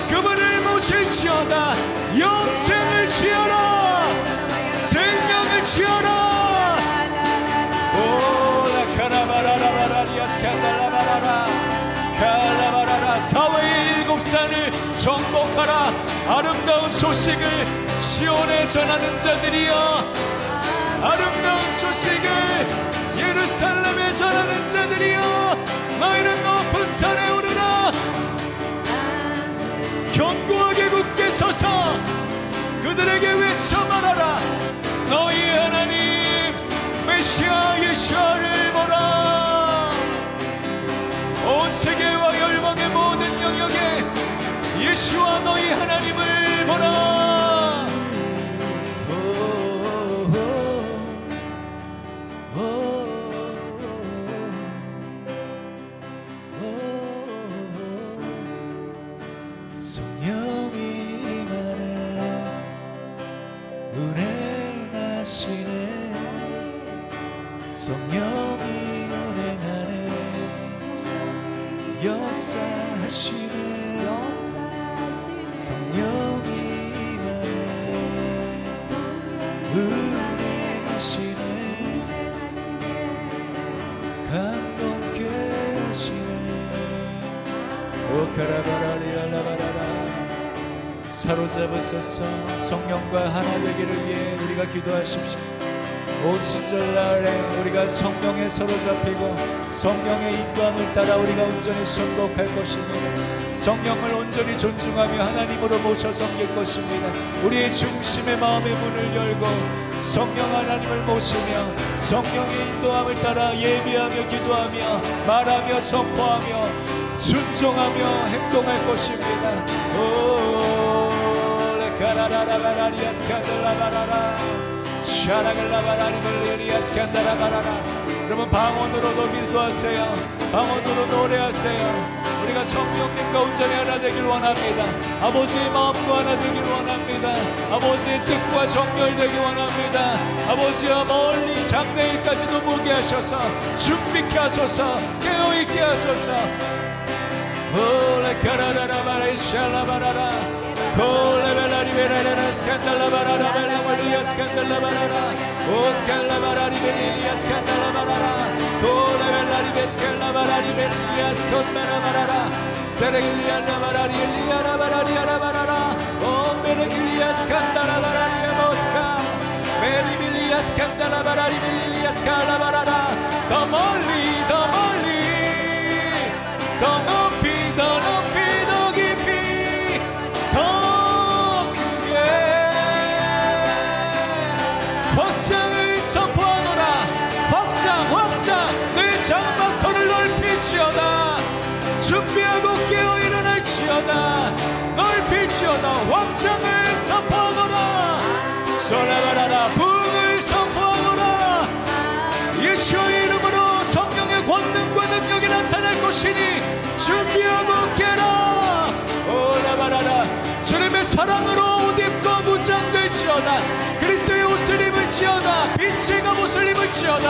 그분을 모실지어다. 영생을 취하라. 생명을 취하라. 오라 카라바라라바라리아스칸달라바라라 칼라바라라. 사회의 일곱 산을 정복하라. 아름다운 소식을 시온에 전하는 자들이여, 아름다운 소식을 예루살렘에 전하는 자들이여, 너희는 높은 산에 오르라. 견고하게 굳게 서서 그들에게 외쳐 말하라. 너희 하나님 메시아 예수를 보라. 온 세계와 열방의 모든 영역에 예수와 너희 하나님을 보라. 성령이 임하네. 운행하시네. 성령이 운행하네. 역사하시네. 성령이 임하네. 운행하시네. 감동케 하시네. 오카라바라리알라바라라. 사로잡으소서. 성령과 하나 되기를 위해 우리가 기도하십시오. 온 신절날에 우리가 성령에 사로잡히고 성령의 인도함을 따라 우리가 온전히 순복할 것입니다. 성령을 온전히 존중하며 하나님으로 모셔 섬길 것입니다. 우리의 중심의 마음의 문을 열고 성령 하나님을 모시며 성령의 인도함을 따라 예비하며 기도하며 말하며 선포하며 순종하며 행동할 것입니다. 오 레카라라라라리아 스칸달라바라라 샤라갈라바라리벨 레리아 스칸달라바라라. 여러분 방언으로도 기도하세요. 방언으로 노래하세요. 우리가 성령님과 온전히 하나 되길 원합니다. 아버지의 마음과 하나 되길 원합니다. 아버지의 뜻과 정결되길 원합니다. 아버지와 멀리 장래일까지도 보게 하셔서 준비케 하소서 깨어있게 하소서. 올레카라라라바라 샬라바라라 콜레벨라리베라라 스칸달라바라라 벨라마리아 스칸달라바라라 오스칼라바라리베리아 스칸달라바라라 콜레벨라리베 스칼라바라리베리아 스칸달라바라라 세레길리아라바라리엘리아라바라리아라바라라 오메레길리아 스칸달라바라리아 모스카 메리빌리아 스칸달라바라리벨리아 스칼라바라라 더 멀리 더 멀리 더 높이 더 높이 더 깊이 더 크게 확장을 선포하노라. 확장 확장 내 장막터를 넓힐지어다. 준비하고 깨어 일어날지어다. 넓힐지어다. 확장을 선포하노라. 쏠라바라라 부흥을 선포하노라. 예수의 이름으로 성령의 권능과 능력이 나타날 것이니 준비하고 깨라. 오라바라라 주님의 사랑으로 옷 입고 무장될지어다. 그리스도의 옷을 입을지어다. 빛의 갑옷을 입을지어다.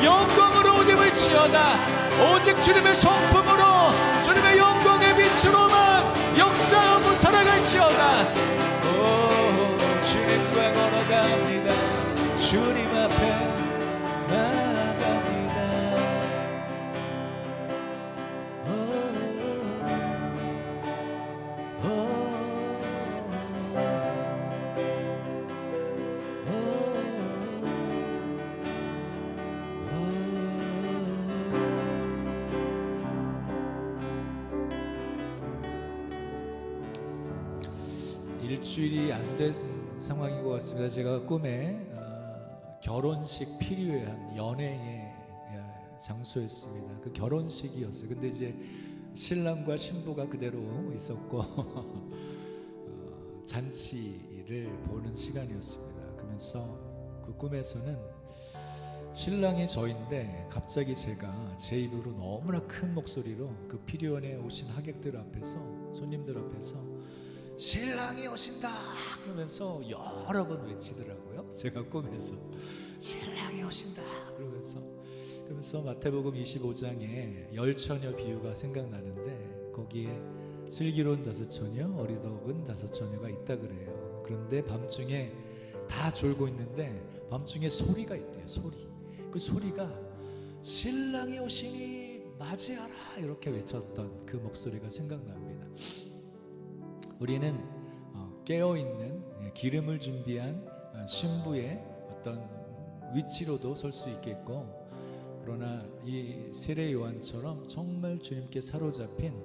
영광으로 옷 입을지어다. 오직 주님의 성품으로 주님의 영광의 빛으로만 역사하고 살아갈지어다. 오 주님과 걸어갑니다. 주님 앞에 일주일이 안 된 상황인 것 같습니다. 제가 꿈에 결혼식 필요에 한 연애의 장소였습니다. 그 결혼식이었어요. 근데 이제 신랑과 신부가 그대로 있었고 잔치를 보는 시간이었습니다. 그러면서 그 꿈에서는 신랑이 저인데 갑자기 제가 제 입으로 너무나 큰 목소리로 그 피리원에 오신 하객들 앞에서 손님들 앞에서 신랑이 오신다 그러면서 여러 번 외치더라고요. 제가 꿈에서 신랑이 오신다 그러면서 마태복음 25장에 열처녀 비유가 생각나는데 거기에 슬기로운 5처녀 어리석은 5처녀가 있다 그래요. 그런데 밤중에 다 졸고 있는데 밤중에 소리가 있대요. 그 소리가 신랑이 오시니 맞이하라 이렇게 외쳤던 그 목소리가 생각납니다. 우리는 깨어있는 기름을 준비한 신부의 어떤 위치로도 설 수 있겠고, 그러나 이 세례 요한처럼 정말 주님께 사로잡힌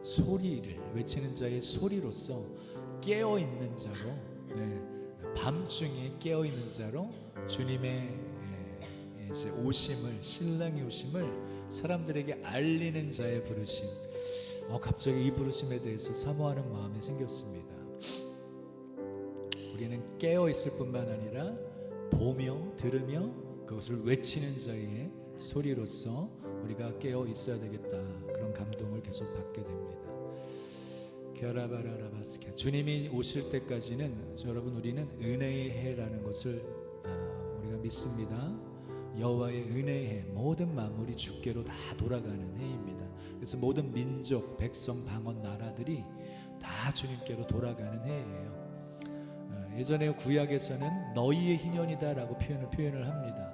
소리를 외치는 자의 소리로서 깨어있는 자로, 밤중에 깨어있는 자로 주님의 이제 오심을, 신랑의 오심을 사람들에게 알리는 자의 부르심. 갑자기 이 부르심에 대해서 사모하는 마음이 생겼습니다. 우리는 깨어 있을 뿐만 아니라 보며 들으며 그것을 외치는 자의 소리로서 우리가 깨어 있어야 되겠다, 그런 감동을 계속 받게 됩니다. 주님이 오실 때까지는 여러분 우리는 은혜의 해라는 것을 우리가 믿습니다. 여호와의 은혜의 해, 모든 만물이 주께로 다 돌아가는 해입니다. 그래서 모든 민족, 백성, 방언, 나라들이 다 주님께로 돌아가는 해예요. 예전에 구약에서는 너희의 희년이다 라고 표현을 합니다.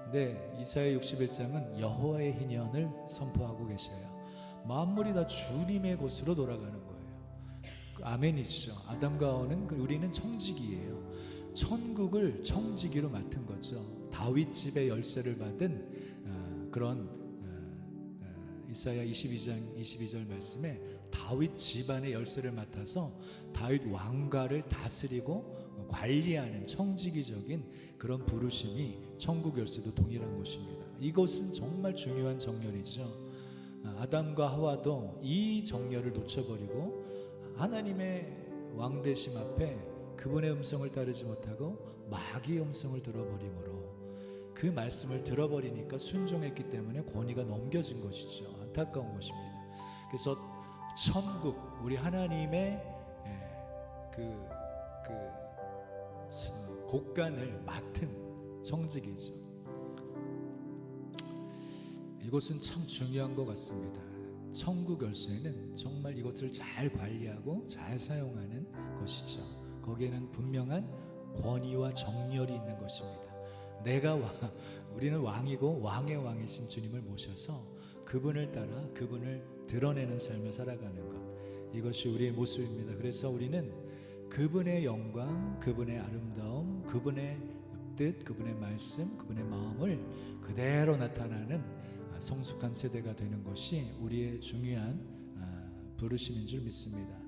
근데 이사야 61장은 여호와의 희년을 선포하고 계셔요. 만물이 다 주님의 곳으로 돌아가는 거예요. 아멘이죠. 아담과 하와는 우리는 청지기예요. 천국을 청지기로 맡은 거죠. 다윗 집의 열쇠를 받은 그런 이사야 22장 22절 말씀에 다윗 집안의 열쇠를 맡아서 다윗 왕가를 다스리고 관리하는 청지기적인 그런 부르심이 천국 열쇠도 동일한 것입니다. 이것은 정말 중요한 정렬이죠. 아담과 하와도 이 정렬을 놓쳐버리고 하나님의 왕되심 앞에 그분의 음성을 따르지 못하고 마귀의 음성을 들어버림으로 그 말씀을 들어버리니까 순종했기 때문에 권위가 넘겨진 것이죠. 안타까운 것입니다. 그래서 천국, 우리 하나님의 곡간을 맡은 청지기죠. 이것은 참 중요한 것 같습니다. 천국 열쇠는 정말 이것을 잘 관리하고 잘 사용하는 것이죠. 거기에는 분명한 권위와 정렬이 있는 것입니다. 우리는 왕이고 왕의 왕이신 주님을 모셔서 그분을 따라 그분을 드러내는 삶을 살아가는 것, 이것이 우리의 모습입니다. 그래서 우리는 그분의 영광, 그분의 아름다움, 그분의 뜻, 그분의 말씀, 그분의 마음을 그대로 나타나는 성숙한 세대가 되는 것이 우리의 중요한 부르심인 줄 믿습니다.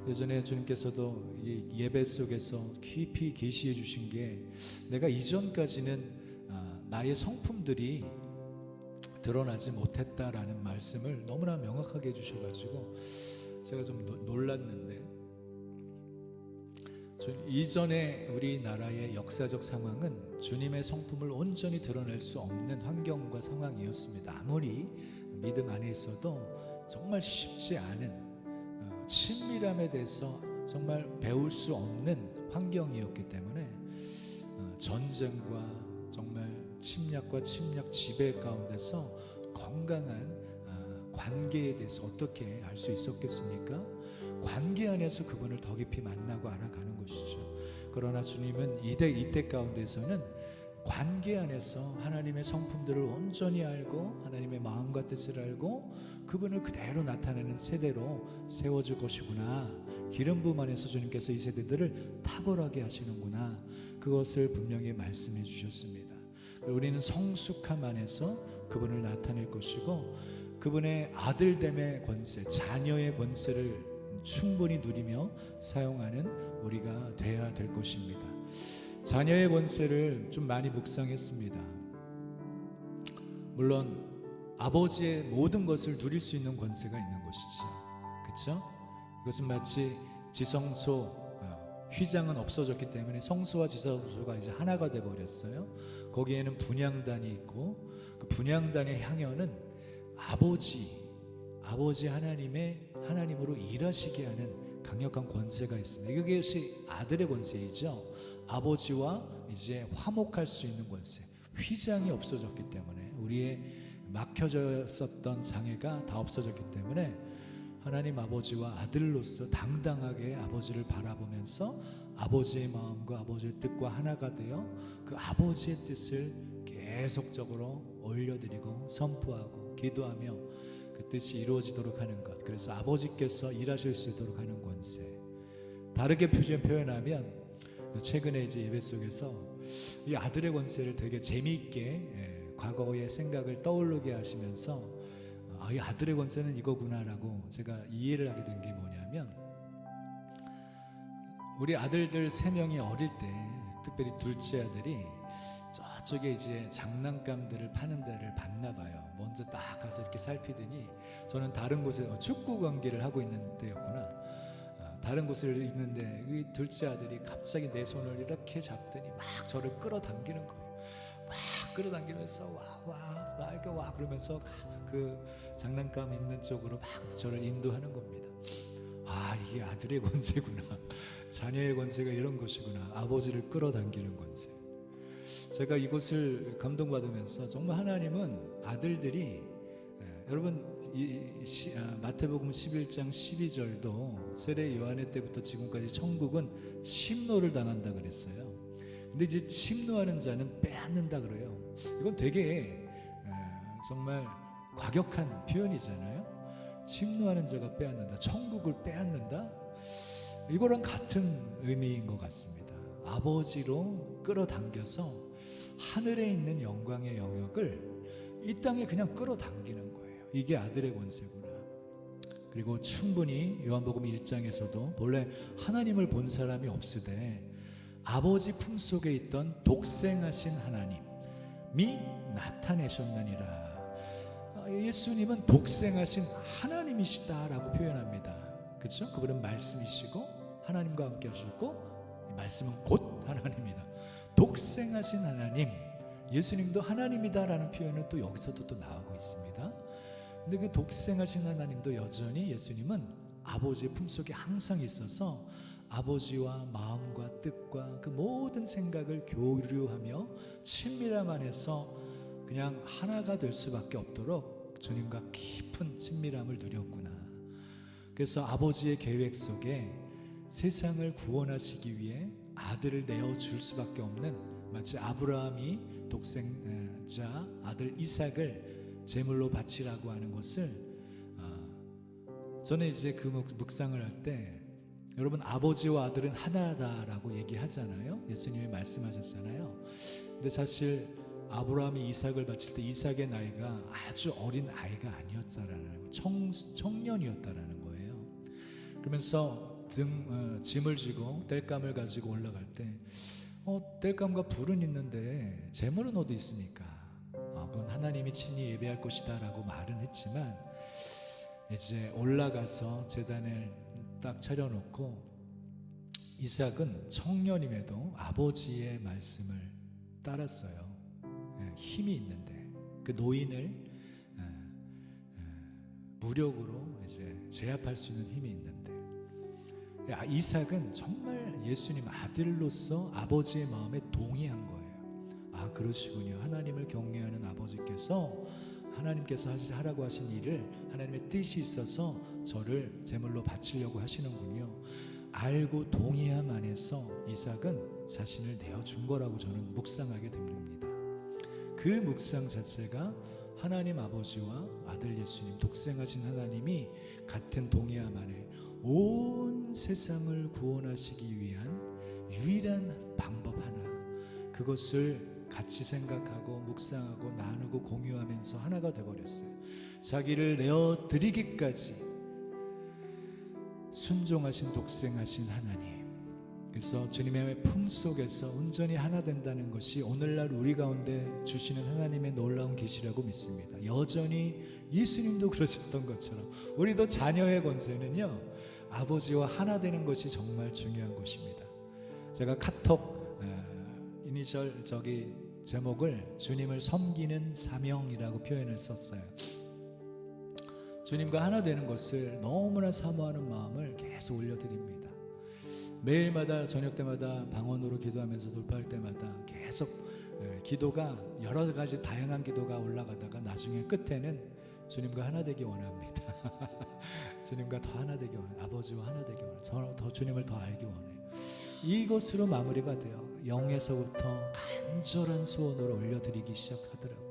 예전에 주님께서도 이 예배 속에서 깊이 계시해 주신 게, 내가 이전까지는 나의 성품들이 드러나지 못했다라는 말씀을 너무나 명확하게 해주셔가지고 제가 좀 놀랐는데, 이전에 우리나라의 역사적 상황은 주님의 성품을 온전히 드러낼 수 없는 환경과 상황이었습니다. 아무리 믿음 안에 있어도 정말 쉽지 않은, 친밀함에 대해서 정말 배울 수 없는 환경이었기 때문에 전쟁과 정말 침략과 침략 지배 가운데서 건강한 관계에 대해서 어떻게 알 수 있었겠습니까? 관계 안에서 그분을 더 깊이 만나고 알아가는 것이죠. 그러나 주님은 이때 가운데서는 관계 안에서 하나님의 성품들을 온전히 알고 하나님의 마음과 뜻을 알고 그분을 그대로 나타내는 세대로 세워질 것이구나, 기름 부음 안에서 주님께서 이 세대들을 탁월하게 하시는구나, 그것을 분명히 말씀해 주셨습니다. 우리는 성숙함 안에서 그분을 나타낼 것이고, 그분의 아들됨의 권세, 자녀의 권세를 충분히 누리며 사용하는 우리가 되어야 될 것입니다. 자녀의 권세를 좀 많이 묵상했습니다. 물론 아버지의 모든 것을 누릴 수 있는 권세가 있는 것이죠. 그렇죠? 이것은 마치 지성소, 휘장은 없어졌기 때문에 성소와 지성소가 이제 하나가 돼 버렸어요. 거기에는 분향단이 있고, 그 분향단의 향연은 아버지 하나님으로 일하시게 하는 강력한 권세가 있습니다. 이것이 아들의 권세이죠. 아버지와 이제 화목할 수 있는 권세, 휘장이 없어졌기 때문에, 우리의 막혀져 있었던 장애가 다 없어졌기 때문에 하나님 아버지와 아들로서 당당하게 아버지를 바라보면서 아버지의 마음과 아버지의 뜻과 하나가 되어 그 아버지의 뜻을 계속적으로 올려드리고 선포하고 기도하며 그 뜻이 이루어지도록 하는 것, 그래서 아버지께서 일하실 수 있도록 하는 권세. 다르게 표현하면 최근에 이제 예배 속에서 이 아들의 권세를 되게 재미있게 과거의 생각을 떠오르게 하시면서 이 아들의 권세는 이거구나라고 제가 이해를 하게 된 게 뭐냐면, 우리 아들들 3명이 어릴 때, 특별히 둘째 아들이 저쪽에 이제 장난감들을 파는 데를 봤나 봐요. 먼저 딱 가서 이렇게 살피더니, 저는 다른 곳에 축구 경기를 하고 있는 때였구나. 다른 곳을 있는데 이 둘째 아들이 갑자기 내 손을 이렇게 잡더니 막 저를 끌어당기는 거예요. 막 끌어당기면서 와 나에게 와 그러면서 그 장난감 있는 쪽으로 막 저를 인도하는 겁니다. 이게 아들의 권세구나, 자녀의 권세가 이런 것이구나, 아버지를 끌어당기는 권세. 제가 이것을 감동받으면서 정말 하나님은 아들들이, 여러분 마태복음 11장 12절도 세례 요한의 때부터 지금까지 천국은 침노를 당한다 그랬어요. 근데 이제 침노하는 자는 빼앗는다 그래요. 이건 되게 정말 과격한 표현이잖아요. 침노하는 자가 빼앗는다, 천국을 빼앗는다, 이거랑 같은 의미인 것 같습니다. 아버지로 끌어당겨서 하늘에 있는 영광의 영역을 이 땅에 그냥 끌어당기는 거예요. 이게 아들의 권세구나. 그리고 충분히 요한복음 1장에서도 본래 하나님을 본 사람이 없으되 아버지 품속에 있던 독생하신 하나님이 나타내셨느니라. 예수님은 독생하신 하나님이시다라고 표현합니다. 그렇죠? 그분은 말씀이시고 하나님과 함께 하셨고, 이 말씀은 곧 하나님이다. 독생하신 하나님, 예수님도 하나님이다라는 표현은 또 여기서도 또 나오고 있습니다. 근데 그 독생하신 하나님도 여전히 예수님은 아버지의 품속에 항상 있어서 아버지와 마음과 뜻과 그 모든 생각을 교류하며 친밀함 안에서 그냥 하나가 될 수밖에 없도록 주님과 깊은 친밀함을 누렸구나. 그래서 아버지의 계획 속에 세상을 구원하시기 위해 아들을 내어줄 수밖에 없는, 마치 아브라함이 독생자 아들 이삭을 제물로 바치라고 하는 것을, 저는 이제 그 묵상을 할 때, 여러분 아버지와 아들은 하나다라고 얘기하잖아요. 예수님이 말씀하셨잖아요. 근데 사실 아브라함이 이삭을 바칠 때 이삭의 나이가 아주 어린 아이가 아니었다라는, 청년이었다라는 거예요. 그러면서 짐을 지고 땔감을 가지고 올라갈 때 땔감과 불은 있는데 제물은 어디 있습니까? 그건 하나님이 친히 예배할 것이다 라고 말은 했지만, 이제 올라가서 제단을 딱 차려놓고 이삭은 청년임에도 아버지의 말씀을 따랐어요. 힘이 있는데 그 노인을 무력으로 이제 제압할 수 있는 힘이 있는데, 이삭은 정말 예수님 아들로서 아버지의 마음에 동의한 거예요. 그러시군요. 하나님을 경외하는 아버지께서, 하나님께서 하라고 하신 일을, 하나님의 뜻이 있어서 저를 제물로 바치려고 하시는군요. 알고 동의함 안에서 이삭은 자신을 내어준 거라고 저는 묵상하게 됩니다. 그 묵상 자체가 하나님 아버지와 아들 예수님, 독생하신 하나님이 같은 동의함 안에 온 세상을 구원하시기 위한 유일한 방법 하나, 그것을 같이 생각하고 묵상하고 나누고 공유하면서 하나가 되어버렸어요. 자기를 내어드리기까지 순종하신 독생하신 하나님. 그래서 주님의 품속에서 온전히 하나 된다는 것이 오늘날 우리 가운데 주시는 하나님의 놀라운 계시라고 믿습니다. 여전히 예수님도 그러셨던 것처럼 우리도 자녀의 권세는요, 아버지와 하나 되는 것이 정말 중요한 것입니다. 제가 카톡 이니셜 제목을 주님을 섬기는 사명이라고 표현을 썼어요. 주님과 하나 되는 것을 너무나 사모하는 마음을 계속 올려드립니다. 매일마다 저녁 때마다 방언으로 기도하면서 돌파할 때마다 계속 기도가 여러 가지 다양한 기도가 올라가다가 나중에 끝에는 주님과 하나 되기 원합니다. 주님과 더 하나 되기 원해요. 아버지와 하나 되기 원해요. 더 주님을 더 알기 원해요. 이것으로 마무리가 돼요. 영에서부터 간절한 소원으로 올려드리기 시작하더라고요.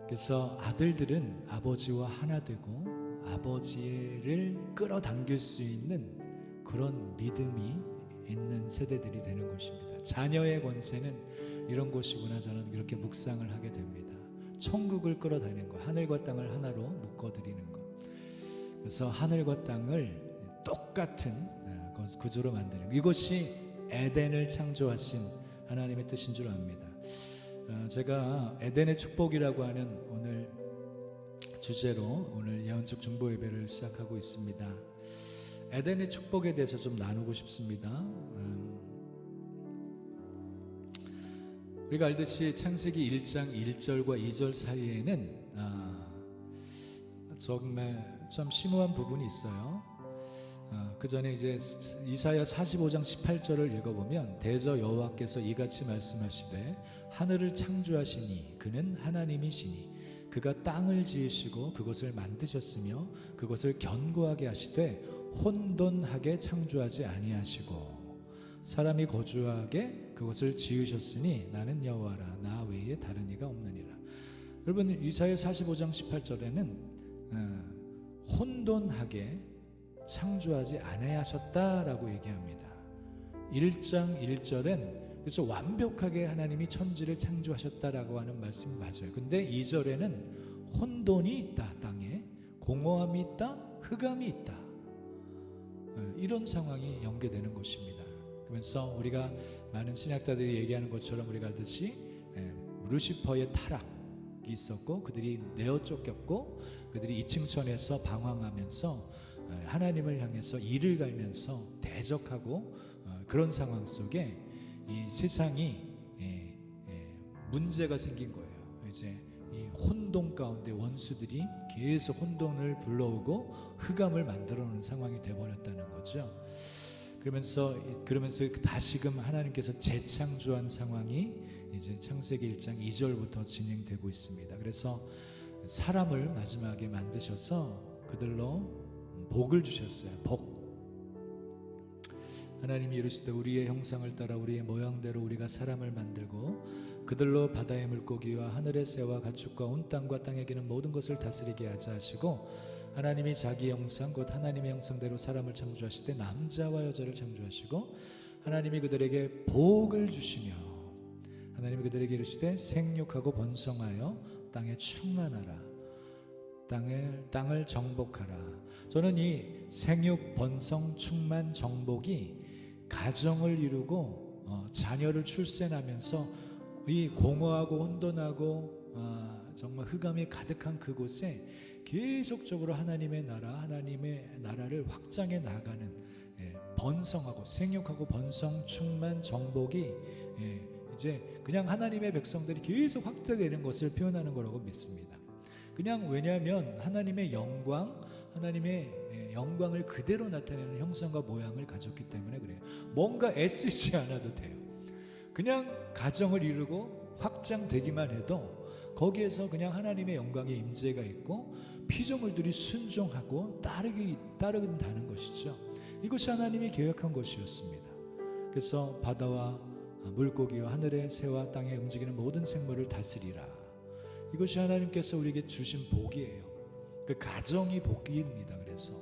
그래서 아들들은 아버지와 하나 되고 아버지를 끌어당길 수 있는 그런 믿음이 있는 세대들이 되는 것입니다. 자녀의 권세는 이런 것이구나, 저는 이렇게 묵상을 하게 됩니다. 천국을 끌어다니는 것, 하늘과 땅을 하나로 묶어드리는 것. 그래서 하늘과 땅을 똑같은 구조로 만드는 것, 이것이 에덴을 창조하신 하나님의 뜻인 줄 압니다. 제가 에덴의 축복이라고 하는 오늘 주제로 오늘 예언적 중보 예배를 시작하고 있습니다. 에덴의 축복에 대해서 좀 나누고 싶습니다. 우리가 알듯이 창세기 1장 1절과 2절 사이에는 정말 좀 심오한 부분이 있어요. 그 전에 이제 이사야 45장 18절을 읽어보면, 대저 여호와께서 이같이 말씀하시되 하늘을 창조하시니 그는 하나님이시니 그가 땅을 지으시고 그것을 만드셨으며 그것을 견고하게 하시되 혼돈하게 창조하지 아니하시고 사람이 거주하게 그것을 지으셨으니 나는 여호와라, 나 외에 다른 이가 없느니라. 여러분, 이사야 45장 18절에는 혼돈하게 창조하지 않으셨다라고 얘기합니다. 1장 1절엔 그래서 완벽하게 하나님이 천지를 창조하셨다라고 하는 말씀이 맞아요. 근데 2절에는 혼돈이 있다, 땅에 공허함이 있다, 흑암이 있다, 이런 상황이 연계되는 것입니다. 그러면서 우리가 많은 신학자들이 얘기하는 것처럼 우리가 알듯이 루시퍼의 타락이 있었고, 그들이 내어 쫓겼고, 그들이 이층천에서 방황하면서 하나님을 향해서 이를 갈면서 대적하고, 그런 상황 속에 이 세상이 문제가 생긴 거예요. 이제 이 혼돈 가운데 원수들이 계속 혼돈을 불러오고 흑암을 만들어 놓는 상황이 되어버렸다는 거죠. 그러면서 다시금 하나님께서 재창조한 상황이 이제 창세기 1장 2절부터 진행되고 있습니다. 그래서 사람을 마지막에 만드셔서 그들로 복을 주셨어요. 복. 하나님이 이르시되 우리의 형상을 따라 우리의 모양대로 우리가 사람을 만들고 그들로 바다의 물고기와 하늘의 새와 가축과 온 땅과 땅에 기는 모든 것을 다스리게 하자 하시고, 하나님이 자기 형상 곧 하나님의 형상대로 사람을 창조하실 때 남자와 여자를 창조하시고, 하나님이 그들에게 복을 주시며 하나님이 그들에게 이르시되 생육하고 번성하여 땅에 충만하라, 땅을 정복하라. 저는 이 생육, 번성, 충만, 정복이 가정을 이루고 자녀를 출산하면서 이 공허하고 혼돈하고 정말 흑암이 가득한 그곳에 계속적으로 하나님의 나라를 확장해 나가는, 번성하고 생육하고 번성, 충만, 정복이 이제 그냥 하나님의 백성들이 계속 확대되는 것을 표현하는 거라고 믿습니다. 그냥 왜냐하면 하나님의 영광을 그대로 나타내는 형상과 모양을 가졌기 때문에 그래요. 뭔가 애쓰지 않아도 돼요. 그냥 가정을 이루고 확장되기만 해도 거기에서 그냥 하나님의 영광의 임재가 있고 피조물들이 순종하고 따르긴다는 것이죠. 이것이 하나님이 계획한 것이었습니다. 그래서 바다와 물고기와 하늘의 새와 땅에 움직이는 모든 생물을 다스리라. 이것이 하나님께서 우리에게 주신 복이에요. 그 가정이 복입니다. 그래서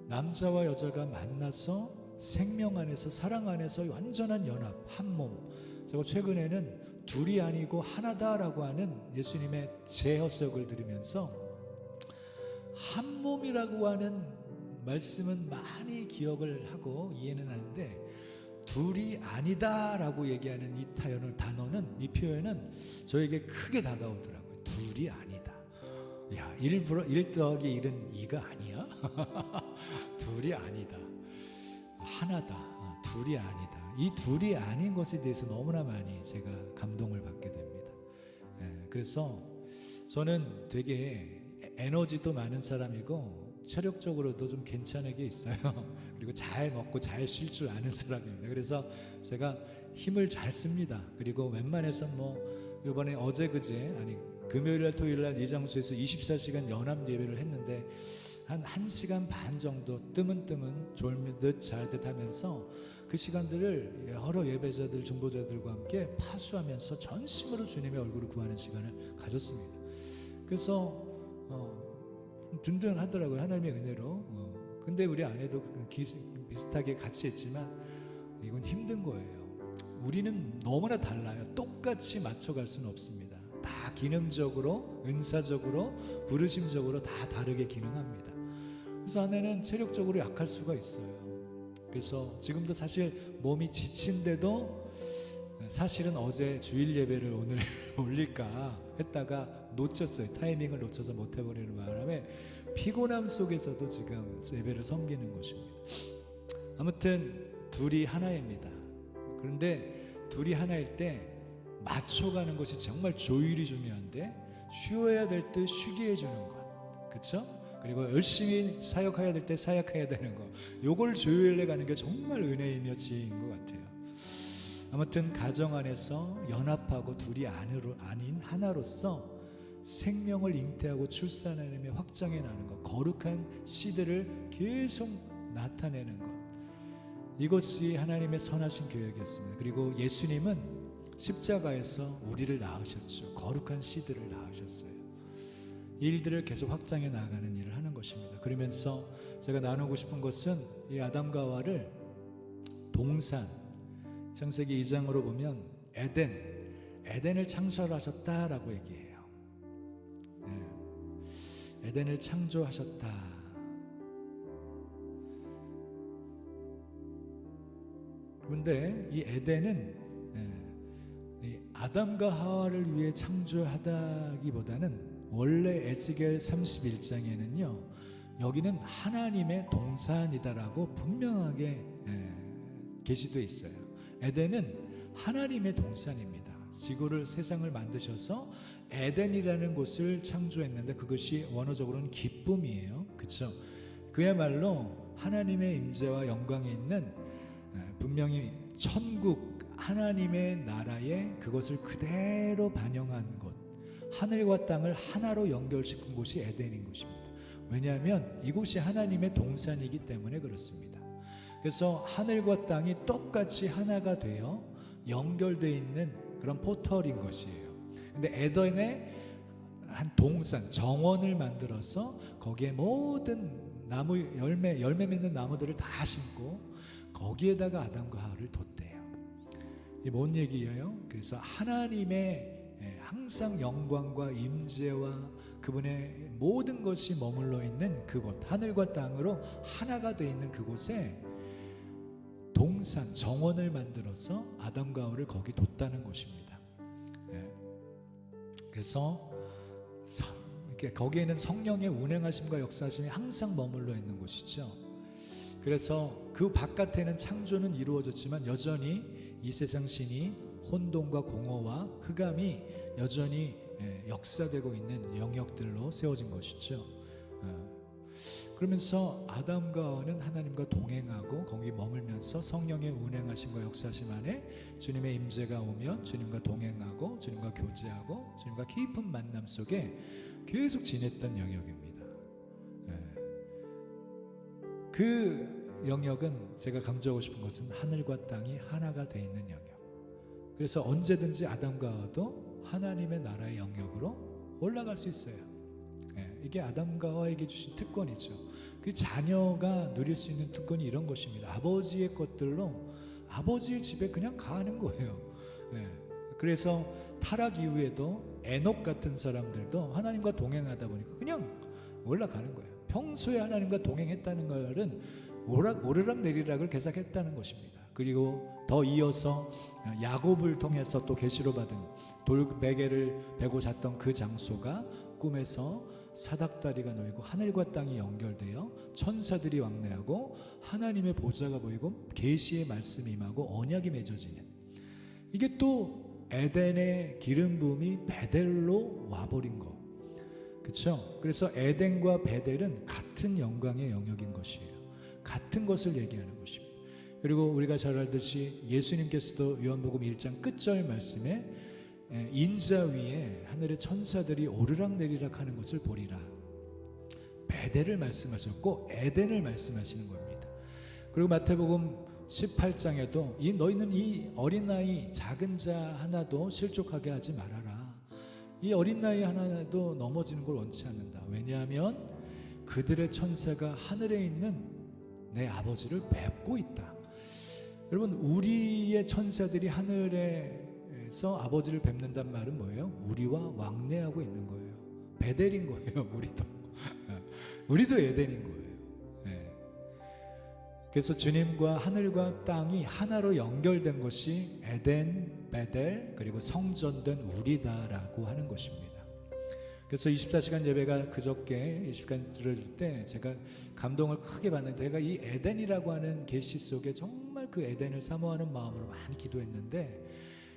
남자와 여자가 만나서 생명 안에서, 사랑 안에서 완전한 연합, 한 몸. 제가 최근에는 둘이 아니고 하나다라고 하는 예수님의 재해석을 들으면서 한 몸이라고 하는 말씀은 많이 기억을 하고 이해는 하는데, 둘이 아니다라고 얘기하는 이 단어는, 이 표현은 저에게 크게 다가오더라고요. 둘이 아니다. 야, 1 더하기 1은 2가 아니야? 둘이 아니다. 하나다. 둘이 아니다. 이 둘이 아닌 것에 대해서 너무나 많이 제가 감동을 받게 됩니다. 그래서 저는 되게 에너지도 많은 사람이고 체력적으로도 좀 괜찮은 게 있어요. 그리고 잘 먹고 잘 쉴 줄 아는 사람입니다. 그래서 제가 힘을 잘 씁니다. 그리고 웬만해서 이번에 금요일날 토요일날 이 장소에서 24시간 연합 예배를 했는데 한 1시간 반 정도 뜨문뜨문 졸듯 잘듯 하면서 그 시간들을 여러 예배자들, 중보자들과 함께 파수하면서 전심으로 주님의 얼굴을 구하는 시간을 가졌습니다. 그래서 든든하더라고요. 하나님의 은혜로. 근데 우리 아내도 비슷하게 같이 했지만 이건 힘든 거예요. 우리는 너무나 달라요. 똑같이 맞춰갈 수는 없습니다. 다 기능적으로, 은사적으로, 부르심적으로 다 다르게 기능합니다. 그래서 아내는 체력적으로 약할 수가 있어요. 그래서 지금도 사실 몸이 지친데도 사실은 어제 주일 예배를 오늘 올릴까 했다가 놓쳤어요. 타이밍을 놓쳐서 못 해버리는 바람에 피곤함 속에서도 지금 예배를 섬기는 것입니다. 아무튼 둘이 하나입니다. 그런데 둘이 하나일 때 맞춰가는 것이 정말 조율이 중요한데, 쉬어야 될 때 쉬게 해주는 것, 그렇죠? 그리고 열심히 사역해야 될 때 사역해야 되는 거, 요걸 조율해 가는 게 정말 은혜이며 지혜인 것 같아요. 아무튼 가정 안에서 연합하고 둘이 아닌 하나로서 생명을 잉태하고 출산하며 확장해 나가는 것, 거룩한 씨들을 계속 나타내는 것, 이것이 하나님의 선하신 계획이었습니다. 그리고 예수님은 십자가에서 우리를 낳으셨죠. 거룩한 씨들을 낳으셨어요. 일들을 계속 확장해 나가는 일을 하는 것입니다. 그러면서 제가 나누고 싶은 것은 이 아담과 하와를 동산, 창세기 2장으로 보면 에덴을 창조하셨다라고 얘기해요. 에덴을 창조하셨다. 그런데 이 에덴은 이 아담과 하와를 위해 창조하다기보다는 원래 에스겔 31장에는요 여기는 하나님의 동산이다라고 분명하게 게시되어 있어요. 에덴은 하나님의 동산입니다. 지구를 세상을 만드셔서 에덴이라는 곳을 창조했는데 그것이 원어적으로는 기쁨이에요. 그렇죠? 그야말로 하나님의 임재와 영광이 있는 분명히 천국 하나님의 나라에 그것을 그대로 반영한 곳, 하늘과 땅을 하나로 연결시킨 곳이 에덴인 곳입니다. 왜냐하면 이곳이 하나님의 동산이기 때문에 그렇습니다. 그래서 하늘과 땅이 똑같이 하나가 되어 연결되어 있는 그런 포털인 것이에요. 근데 에덴에 한 동산, 정원을 만들어서 거기에 모든 나무 열매 맺는 나무들을 다 심고 거기에다가 아담과 하와를 뒀대요. 이게 뭔 얘기예요? 그래서 하나님의 항상 영광과 임재와 그분의 모든 것이 머물러 있는 그곳, 하늘과 땅으로 하나가 되어 있는 그곳에 동산, 정원을 만들어서 아담과 하와를 거기 뒀다는 것입니다. 그래서 거기에는 성령의 운행하심과 역사하심이 항상 머물러 있는 곳이죠. 그래서 그 바깥에는 창조는 이루어졌지만 여전히 이 세상 신이 혼돈과 공허와 흑암이 여전히 역사되고 있는 영역들로 세워진 것이죠. 그러면서 아담과 하와는 하나님과 동행하고 거기 머물면서 성령의 운행하심과 역사하심 안에 주님의 임재가 오면 주님과 동행하고 주님과 교제하고 주님과 깊은 만남 속에 계속 지냈던 영역입니다. 그 영역은 제가 강조하고 싶은 것은 하늘과 땅이 하나가 되어 있는 영역. 그래서 언제든지 아담과 하와도 하나님의 나라의 영역으로 올라갈 수 있어요. 이게 아담과 하와에게 주신 특권이죠. 그 자녀가 누릴 수 있는 특권이 이런 것입니다. 아버지의 것들로 아버지의 집에 그냥 가는 거예요. 그래서 타락 이후에도 에녹 같은 사람들도 하나님과 동행하다 보니까 그냥 올라가는 거예요. 평소에 하나님과 동행했다는 것은 오르락 내리락을 계속했다는 것입니다. 그리고 더 이어서 야곱을 통해서 또 계시로 받은 돌베개를 베고 잤던 그 장소가 꿈에서 사닥다리가 놓이고 하늘과 땅이 연결되어 천사들이 왕래하고 하나님의 보좌가 보이고 계시의 말씀이 임하고 언약이 맺어지는, 이게 또 에덴의 기름 부음이 베델로 와버린 거, 그렇죠? 그래서 에덴과 베델은 같은 영광의 영역인 것이에요. 같은 것을 얘기하는 것입니다. 그리고 우리가 잘 알듯이 예수님께서도 요한복음 1장 끝절 말씀에 인자 위에 하늘의 천사들이 오르락내리락 하는 것을 보리라, 베델을 말씀하셨고 에덴을 말씀하시는 겁니다. 그리고 마태복음 18장에도 너희는 이 어린아이 작은 자 하나도 실족하게 하지 말아라. 이 어린아이 하나도 넘어지는 걸 원치 않는다. 왜냐하면 그들의 천사가 하늘에 있는 내 아버지를 뵙고 있다. 여러분, 우리의 천사들이 하늘에서 아버지를 뵙는단 말은 뭐예요? 우리와 왕래하고 있는 거예요. 베델인 거예요. 우리도 에덴인 거예요. 그래서 주님과 하늘과 땅이 하나로 연결된 것이 에덴, 베델, 그리고 성전된 우리다라고 하는 것입니다. 그래서 24시간 예배가 그저께 20시간 들을 때 제가 감동을 크게 받는데, 제가 이 에덴이라고 하는 계시 속에 정말 그 에덴을 사모하는 마음으로 많이 기도했는데,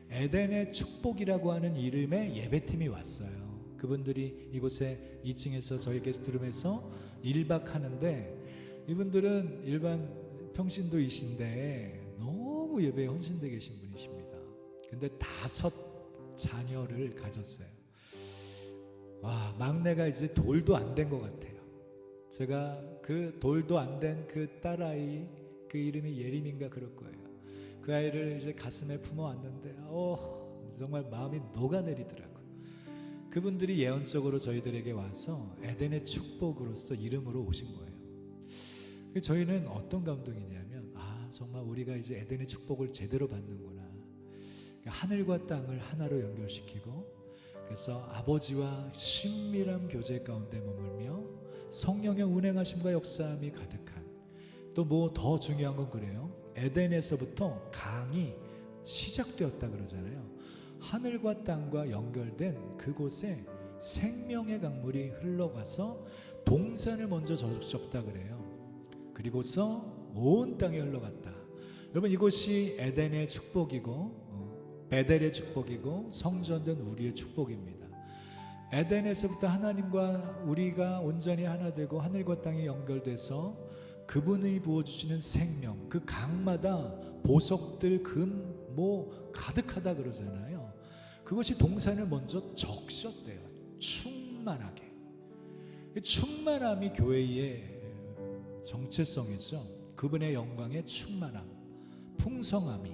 에덴의 축복이라고 하는 이름의 예배팀이 왔어요. 그분들이 이곳에 2층에서 저희 게스트룸에서 1박 하는데, 이분들은 일반 평신도이신데 너무 예배에 헌신되어 계신 분이십니다. 근데 5 자녀를 가졌어요. 와, 막내가 이제 돌도 안 된 것 같아요. 제가 그 돌도 안 된 그 딸아이, 그 이름이 예림인가 그럴 거예요. 그 아이를 이제 가슴에 품어왔는데 정말 마음이 녹아내리더라고요. 그분들이 예언적으로 저희들에게 와서 에덴의 축복으로서 이름으로 오신 거예요. 저희는 어떤 감동이냐면, 정말 우리가 이제 에덴의 축복을 제대로 받는구나. 하늘과 땅을 하나로 연결시키고, 그래서 아버지와 친밀한 교제 가운데 머물며 성령의 운행하심과 역사함이 가득한, 또 뭐 더 중요한 건 그래요. 에덴에서부터 강이 시작되었다 그러잖아요. 하늘과 땅과 연결된 그곳에 생명의 강물이 흘러가서 동산을 먼저 적셨다 그래요. 그리고서 온 땅에 흘러갔다. 여러분, 이곳이 에덴의 축복이고 베델의 축복이고 성전된 우리의 축복입니다. 에덴에서부터 하나님과 우리가 온전히 하나 되고 하늘과 땅이 연결돼서 그분이 부어주시는 생명, 그 강마다 보석들, 금, 가득하다 그러잖아요. 그것이 동산을 먼저 적셨대요. 충만하게. 충만함이 교회의 정체성이죠. 그분의 영광의 충만함, 풍성함이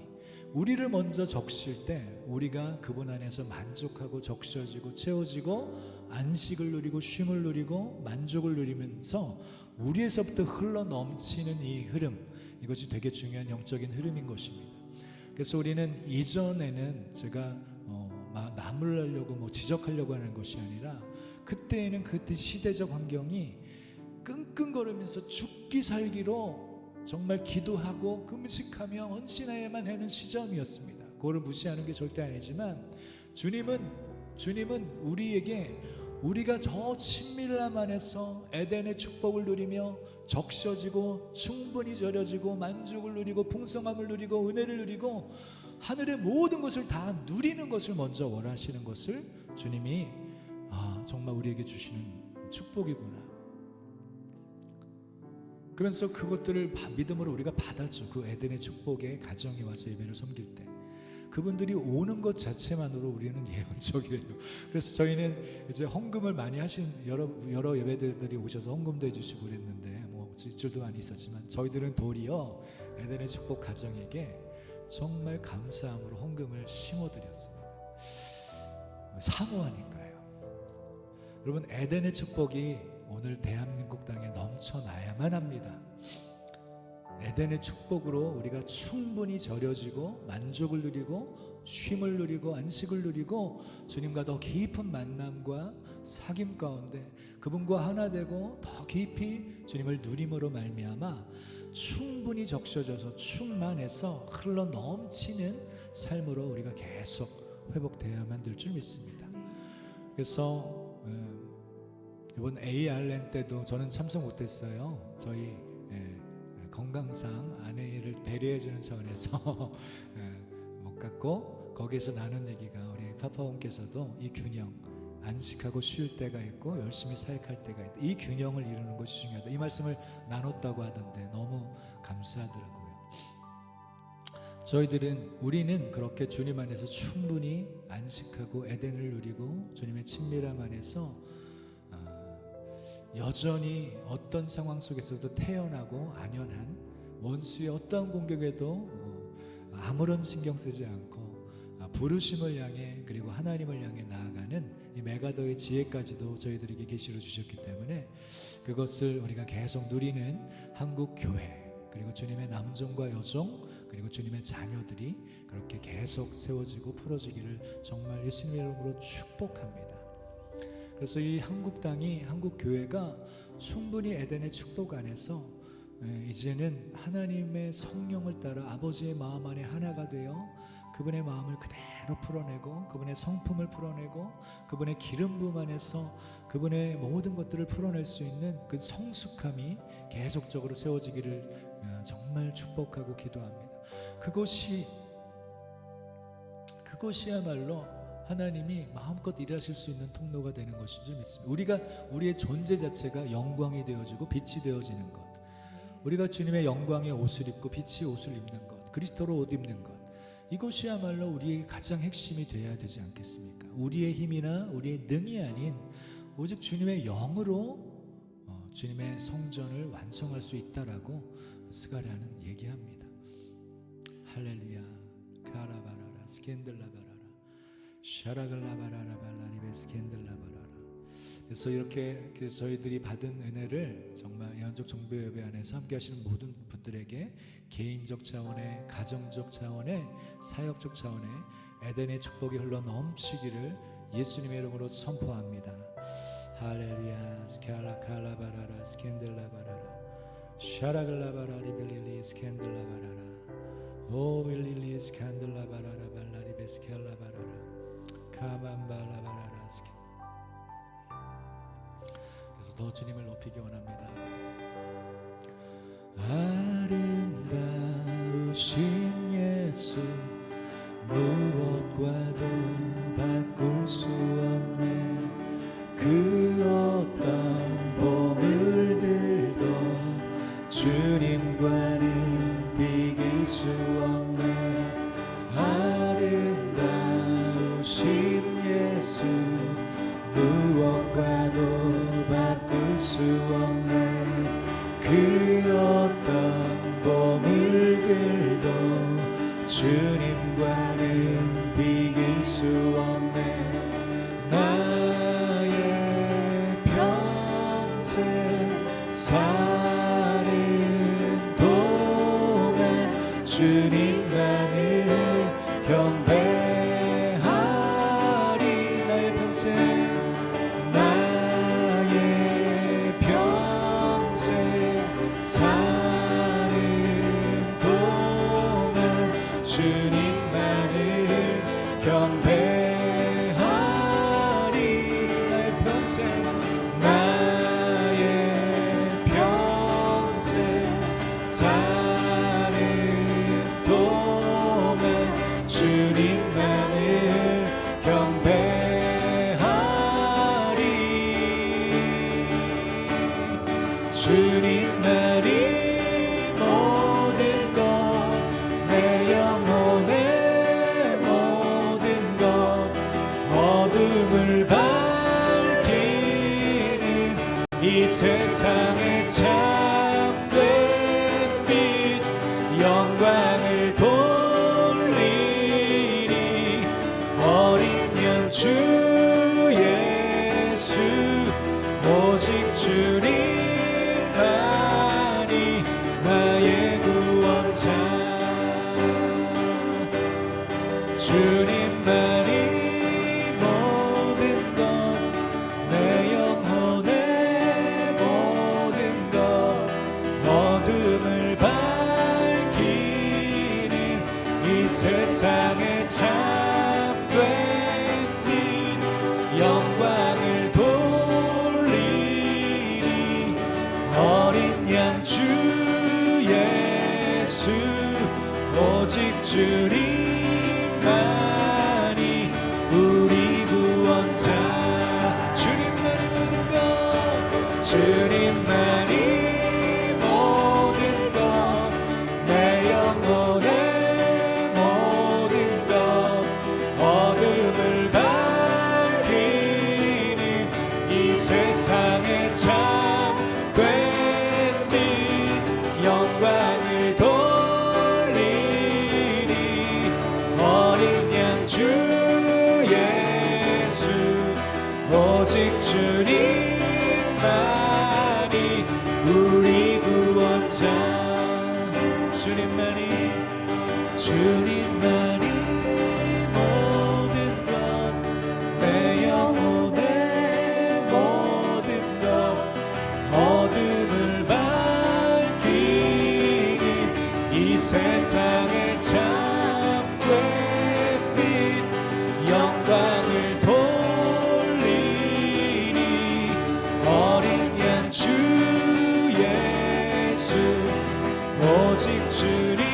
우리를 먼저 적실 때 우리가 그분 안에서 만족하고 적셔지고 채워지고 안식을 누리고 쉼을 누리고 만족을 누리면서 우리에서부터 흘러 넘치는 이 흐름, 이것이 되게 중요한 영적인 흐름인 것입니다. 그래서 우리는 이전에는 제가 남을 하려고 지적하려고 하는 것이 아니라 그때에는 그때 시대적 환경이 끙끙거리면서 죽기 살기로 정말 기도하고 금식하며 헌신해야만 하는 시점이었습니다. 그거를 무시하는 게 절대 아니지만 주님은 우리에게 우리가 저 친밀함 안에서 에덴의 축복을 누리며 적셔지고 충분히 절여지고 만족을 누리고 풍성함을 누리고 은혜를 누리고 하늘의 모든 것을 다 누리는 것을 먼저 원하시는 것을 주님이 정말 우리에게 주시는 축복이구나. 그러면서 그것들을 믿음으로 우리가 받았죠. 그 에덴의 축복의 가정에 와서 예배를 섬길 때 그분들이 오는 것 자체만으로 우리는 예언적이에요. 그래서 저희는 이제 헌금을 많이 하신 여러 예배들이 오셔서 헌금도 해주시고 그랬는데 지출도 많이 있었지만 저희들은 도리어 에덴의 축복 가정에게 정말 감사함으로 헌금을 심어드렸습니다. 사모하니까요. 여러분, 에덴의 축복이 오늘 대한민국 땅에 넘쳐나야만 합니다. 에덴의 축복으로 우리가 충분히 절여지고 만족을 누리고 쉼을 누리고 안식을 누리고 주님과 더 깊은 만남과 사귐 가운데 그분과 하나 되고 더 깊이 주님을 누림으로 말미암아 충분히 적셔져서 충만해서 흘러 넘치는 삶으로 우리가 계속 회복되어야만 될 줄 믿습니다. 그래서 이번 ARN 때도 저는 참석 못했어요. 저희 건강상 아내를 배려해주는 차원에서 못 갔고 거기에서 나눈 얘기가 우리 파파원께서도 이 균형, 안식하고 쉴 때가 있고 열심히 사역할 때가 있다. 이 균형을 이루는 것이 중요하다. 이 말씀을 나눴다고 하던데 너무 감사하더라고요. 우리는 그렇게 주님 안에서 충분히 안식하고 에덴을 누리고 주님의 친밀함 안에서 여전히 어떤 상황 속에서도 태연하고 안연한 원수의 어떠한 공격에도 아무런 신경 쓰지 않고 부르심을 향해 그리고 하나님을 향해 나아가는 이 메가더의 지혜까지도 저희들에게 계시로 주셨기 때문에 그것을 우리가 계속 누리는 한국 교회 그리고 주님의 남종과 여종 그리고 주님의 자녀들이 그렇게 계속 세워지고 풀어지기를 정말 예수님의 이름으로 축복합니다. 그래서 이 한국 땅이 한국 교회가 충분히 에덴의 축복 안에서 이제는 하나님의 성령을 따라 아버지의 마음 안에 하나가 되어 그분의 마음을 그대로 풀어내고 그분의 성품을 풀어내고 그분의 기름 부음 안에서 그분의 모든 것들을 풀어낼 수 있는 그 성숙함이 계속적으로 세워지기를 정말 축복하고 기도합니다. 그것이야말로 하나님이 마음껏 일하실 수 있는 통로가 되는 것인 줄 믿습니다. 우리의 존재 자체가 영광이 되어지고 빛이 되어지는 것, 우리가 주님의 영광의 옷을 입고 빛의 옷을 입는 것, 그리스도로 옷 입는 것, 이것이야말로 우리의 가장 핵심이 되어야 되지 않겠습니까? 우리의 힘이나 우리의 능이 아닌 오직 주님의 영으로 주님의 성전을 완성할 수 있다라고 스가랴는 얘기합니다. 할렐루야. 카라바라라 스캔들라바라라 샤라글라바라라 발라니베 스캔들라바라라. 그래서 이렇게 저희들이 받은 은혜를 정말 예언적 정보 예배 안에서 함께 하시는 모든 분들에게 개인적 차원의, 가정적 차원의, 사역적 차원의 에덴의 축복이 흘러 넘치기를 예수님의 이름으로 선포합니다. 할렐루야. 스칼라칼라바라라 스캔들라바라라 샤라글라바라리빌리리 스캔들라바라라 오 윌리리스 칸들라바라라 발라리베스켈라바라라 카만발라바라라스케. 그래서 더 주님을 높이기 원합니다. 아름다우신 예수 무엇과도 바꿀 수 없네. 그 어떤 보물들도 주님과는 비길 수 없네. 아름다우신 예수 무엇과도 바꿀 수 없네. 그 어떤 보물들도 주님과는 비길 수 없네. 나의 평생 사는 동안 주님만을 경배하리. 나의 평생 사는 동안 주님만을 경배하리. 나의 평생 사는 동안 주님만을 경배하리. 주님만이 모든 것, 내 영혼의 모든 것, 어둠을 밝히는 이 세상의 참된 빛, 영광을 돌리리. 어린 양 주 예수, 오직 주님 나의 구원자. 주님만이 모든 것, 내 영혼의 모든 것, 어둠을 밝히는 이 세상의 참된 빛, 영광을 돌리리. 어린 양 주 예수, 오직 주님만이 우리 구원자. 주님만이 모든 것, 주님만이 모든 것, 내 영혼의 모든 것, 어둠을 밝히는 이 세상의 참된 영광을 돌리니. 어린 양 주 예수, 오직 주님만이 우리 구원자. 주님만이 모든 것, 내 영혼의 모든 것, 어둠을 이 세상의 참된 빛, 영광을 돌리니. 어린 양 주 예수, 오직 주님만이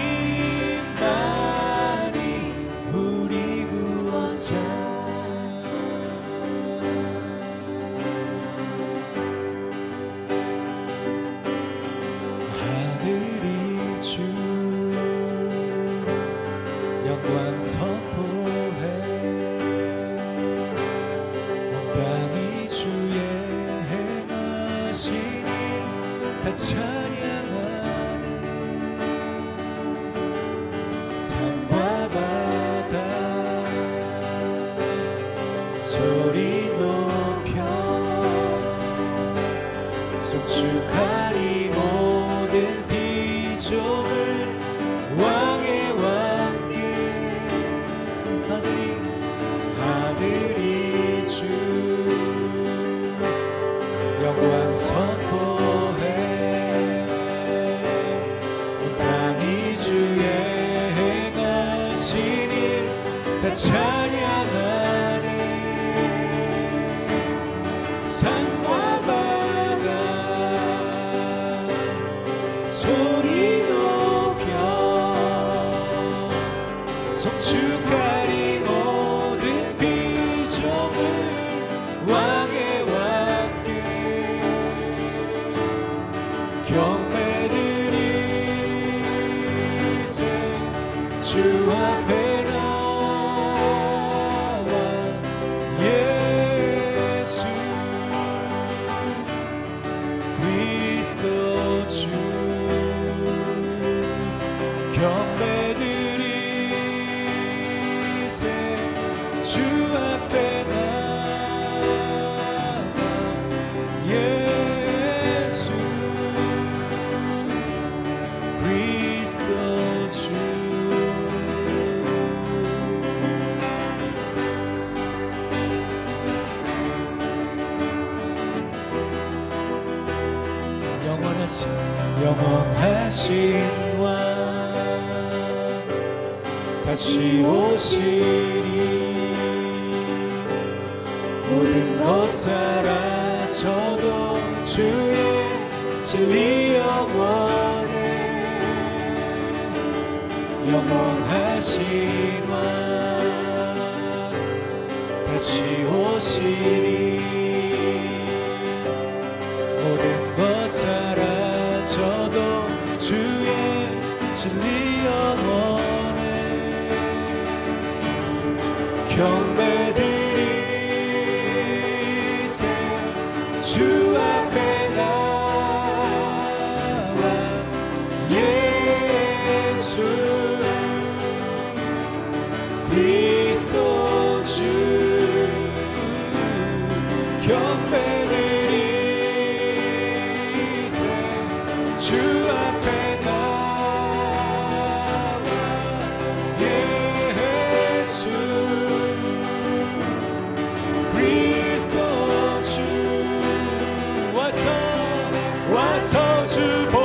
하신 일 다 찬양하네. 산과 바다 소리 높여 송축하리 모든 비전을 왕의 왕께 경배드리세. 주 앞에 나와 예수 그리스도 주 경배드리세. 주 앞에 나와 예수 그리스도 주. 영원하신 왕 다시 오시리. 모든 것 사라져도 주의 진리 영원해. 영원하신 왕 다시 오시리. 모든 것 사라져도 주의 진리 영원해. 경배드리세. 주 앞에 나와 예수 그리스도 주 경배드리세. 주 앞에 나와 예수 그리스도 주. 와서 주 보라.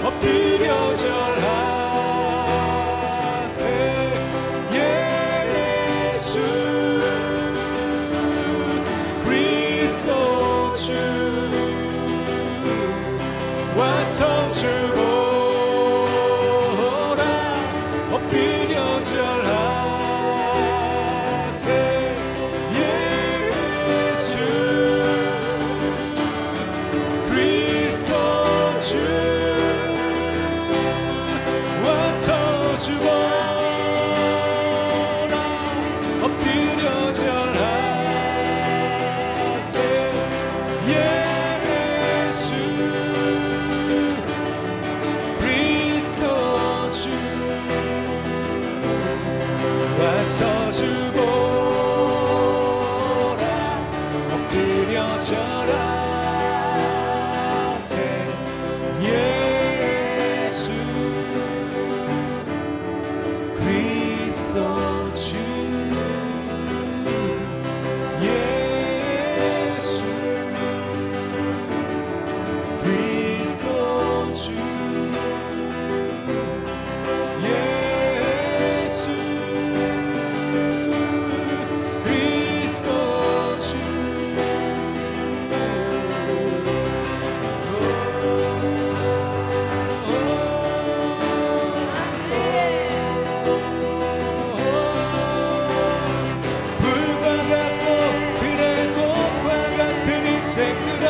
엎드려 절하세. 예수 그리스도 주. 와서 주 보라. 엎드려 절하세. 예수 그리스도 주. 와서 주 보라. 엎드려 절하세. 예수 그리스도 주. 와서 주 보라. 엎드려 절하세. 예수 그리스도 주. 예수 그리스도 주. 예수 그리스도 주. 불과 같고 그의 꽃과 같은 인생들아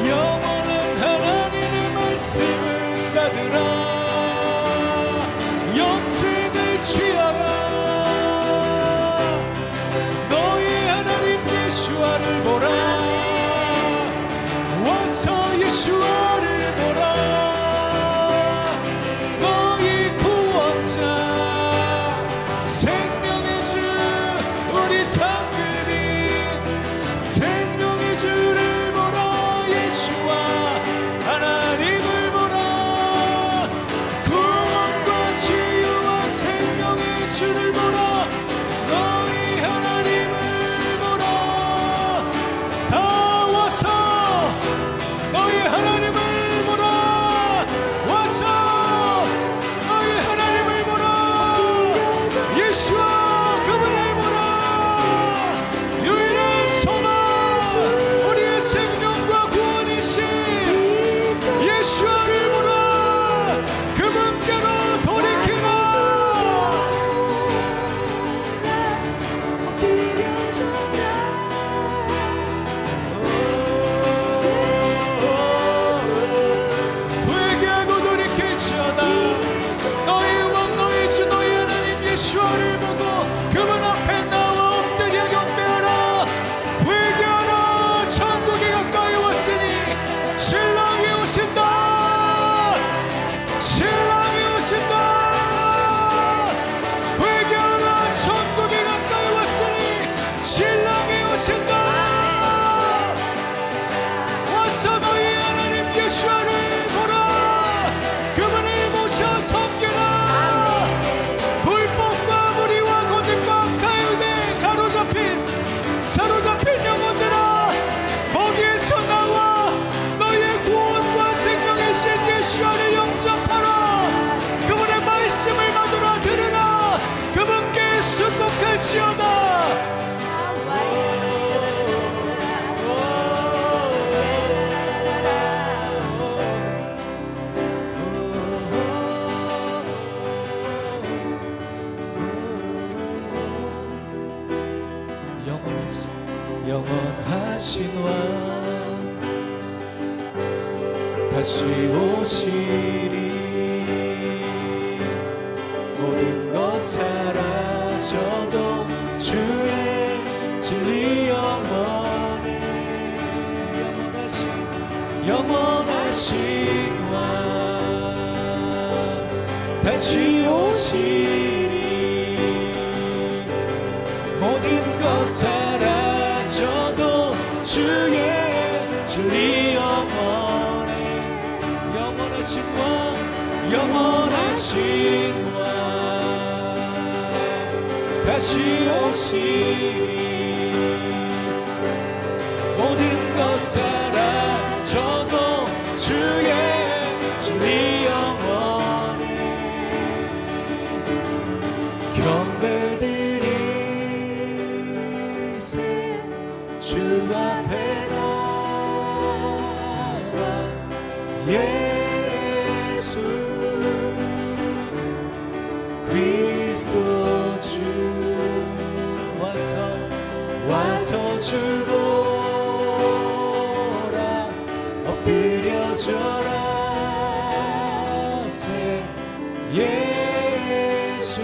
영원한 하나님의 말씀을 받으라. 영생을 취하라. 너희 하나님 예수와를 보라. 와서 예수와를 보라. 너희 구원자 생명의 주 우리 상급이 생명의 주를 보라. 예수와 하나님을 보라. 다시 오시리. 모든 것 사라져도 주의 진리 영원하신 왕 다시 오시리. 모든 것 사라져도 주의 진리 영원하신 왕 다시 오시리. 모든 것 사라져도 주의 진리 영원해. 경배드리세 주 앞에 나와 예수 그리스도 주 와서 주 보라 엎드려져라 세 예수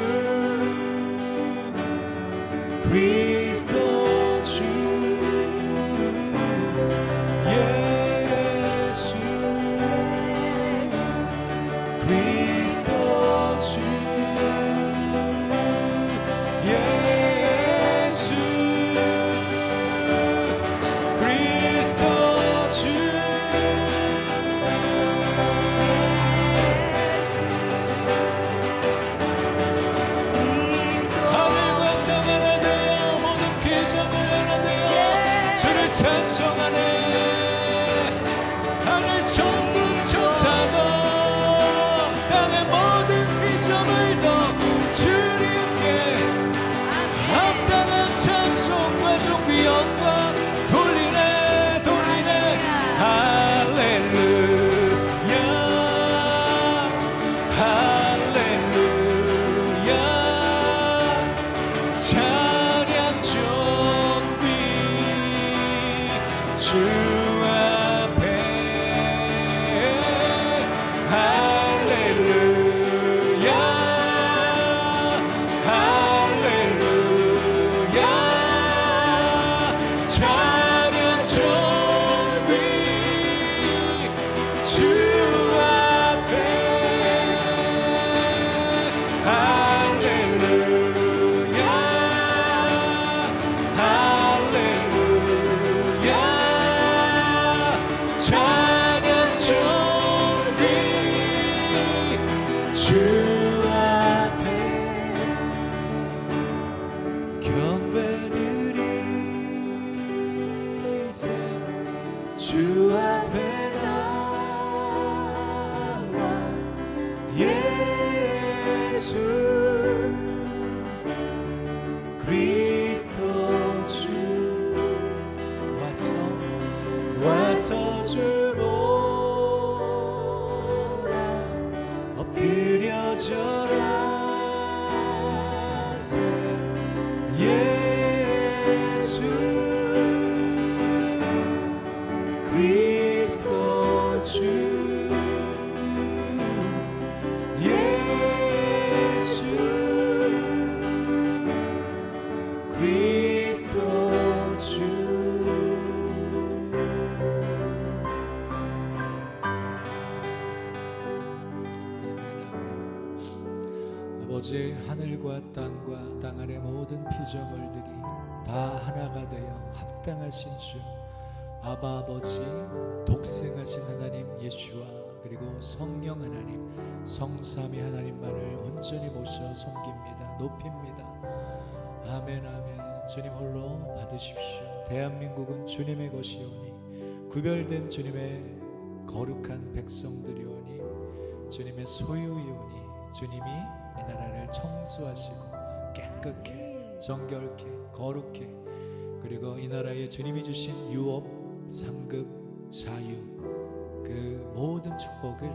그리스도 주 예수 그리스도 주 예수 그리스도 주 하늘과 땅 하나 되어 모든 피조물 하나 되어 주를 찬송하네. 하늘 천국 천사도 땅의 모든 피조물도 주님께 합당한 찬송과 존귀 영광 돌리네 할렐루야 할렐루야 찬양 존귀 주 앞에 할렐루야 할렐루야 찬양 존귀 주 앞에 할렐루야 할렐루야 찬양 존귀 주 앞에 경배드리세 주 앞에 나와 예수 그리스도 주 와서 주 보라 엎드려져라 세 예수 그리스도 주 예수 그리스도 주 아버지 하늘과 땅과 땅 아래 모든 피조물들이 다 하나가 되어 합당하신 주 아바 아버지 독생하신 하나님 예수와 그리고 성령 하나님 성삼위 하나님만을 온전히 모셔 섬깁니다. 높입니다. 아멘 아멘. 주님 홀로 받으십시오. 대한민국은 주님의 것이오니 구별된 주님의 거룩한 백성들이오니 주님의 소유이오니 주님이 이 나라를 청수하시고 깨끗게 정결케 거룩해 그리고 이 나라에 주님이 주신 유업 상급 자유 그 모든 축복을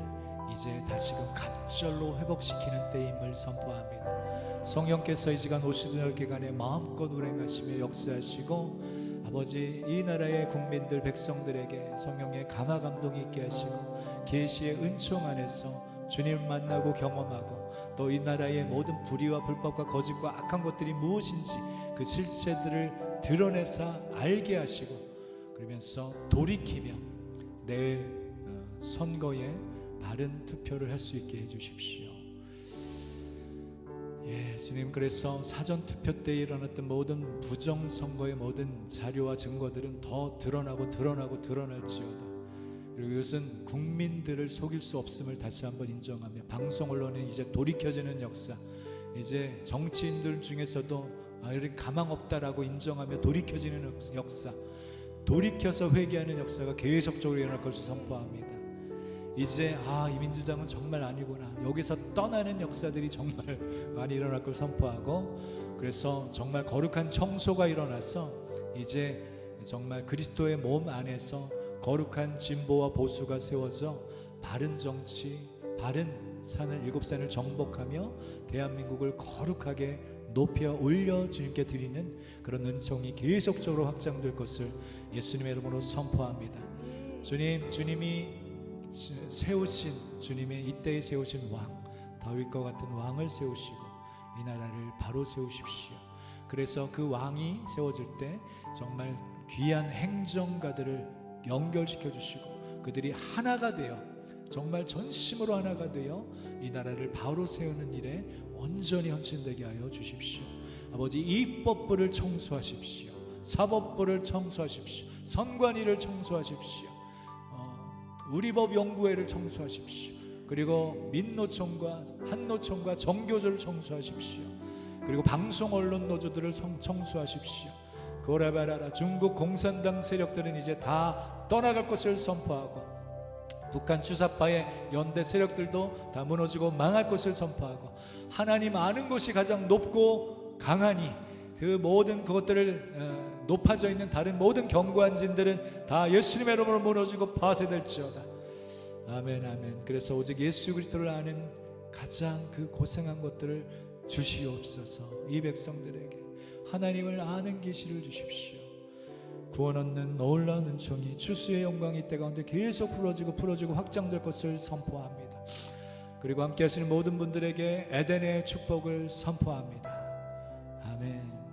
이제 다시금 갑절로 회복시키는 때임을 선포합니다. 성령께서 이 시간 오시던 열기간에 마음껏 운행하시며 역사하시고 아버지, 이 나라의 국민들 백성들에게 성령의 감화 감동이 있게 하시고 계시의 은총 안에서 주님 만나고 경험하고 또 이 나라의 모든 불의와 불법과 거짓과 악한 것들이 무엇인지 그 실체들을 드러내서 알게 하시고 그러면서 돌이키며 내일 선거에 바른 투표를 할 수 있게 해주십시오. 예, 주님, 그래서 사전투표 때 일어났던 모든 부정선거의 모든 자료와 증거들은 더 드러날지어다. 그리고 이것은 국민들을 속일 수 없음을 다시 한번 인정하며 방송 언론은 이제 돌이켜지는 역사, 이제 정치인들 중에서도 이런 가망 없다라고 인정하며 돌이켜지는 역사, 돌이켜서 회개하는 역사가 계속적으로 일어날 것을 선포합니다. 이제 이 민주당은 정말 아니구나, 여기서 떠나는 역사들이 정말 많이 일어날 걸 선포하고, 그래서 정말 거룩한 청소가 일어나서 이제 정말 그리스도의 몸 안에서 거룩한 진보와 보수가 세워져 바른 정치, 바른 산을 7산을 정복하며 대한민국을 거룩하게 높여 올려 주님께 드리는 그런 은총이 계속적으로 확장될 것을 예수님의 이름으로 선포합니다. 주님이 세우신, 주님의 이때에 세우신 왕, 다윗과 같은 왕을 세우시고 이 나라를 바로 세우십시오. 그래서 그 왕이 세워질 때 정말 귀한 행정가들을 연결시켜 주시고 그들이 하나가 되어 정말 전심으로 하나가 되어 이 나라를 바로 세우는 일에 온전히 헌신되게 하여 주십시오. 아버지, 입법부를 청소하십시오. 사법부를 청소하십시오. 선관위를 청소하십시오. 우리법연구회를 청소하십시오. 그리고 민노총과 한노총과 정교조를 청소하십시오. 그리고 방송 언론 노조들을 청소하십시오. 고라바라라, 중국 공산당 세력들은 이제 다 떠나갈 것을 선포하고 북한 주사파의 연대 세력들도 다 무너지고 망할 것을 선포하고 하나님 아는 것이 가장 높고 강하니 그 모든 그것들을 높아져 있는 다른 모든 견고한 진들은 다 예수님의 이름으로 무너지고 파쇄될지어다. 아멘, 아멘. 그래서 오직 예수 그리스도를 아는 가장 그 고생한 것들을 주시옵소서. 이 백성들에게 하나님을 아는 계시를 주십시오. 구원 얻는 놀라운 은총이 주수의 영광이 이때 가운데 계속 풀어지고 확장될 것을 선포합니다. 그리고 함께 하시는 모든 분들에게 에덴의 축복을 선포합니다. 아멘.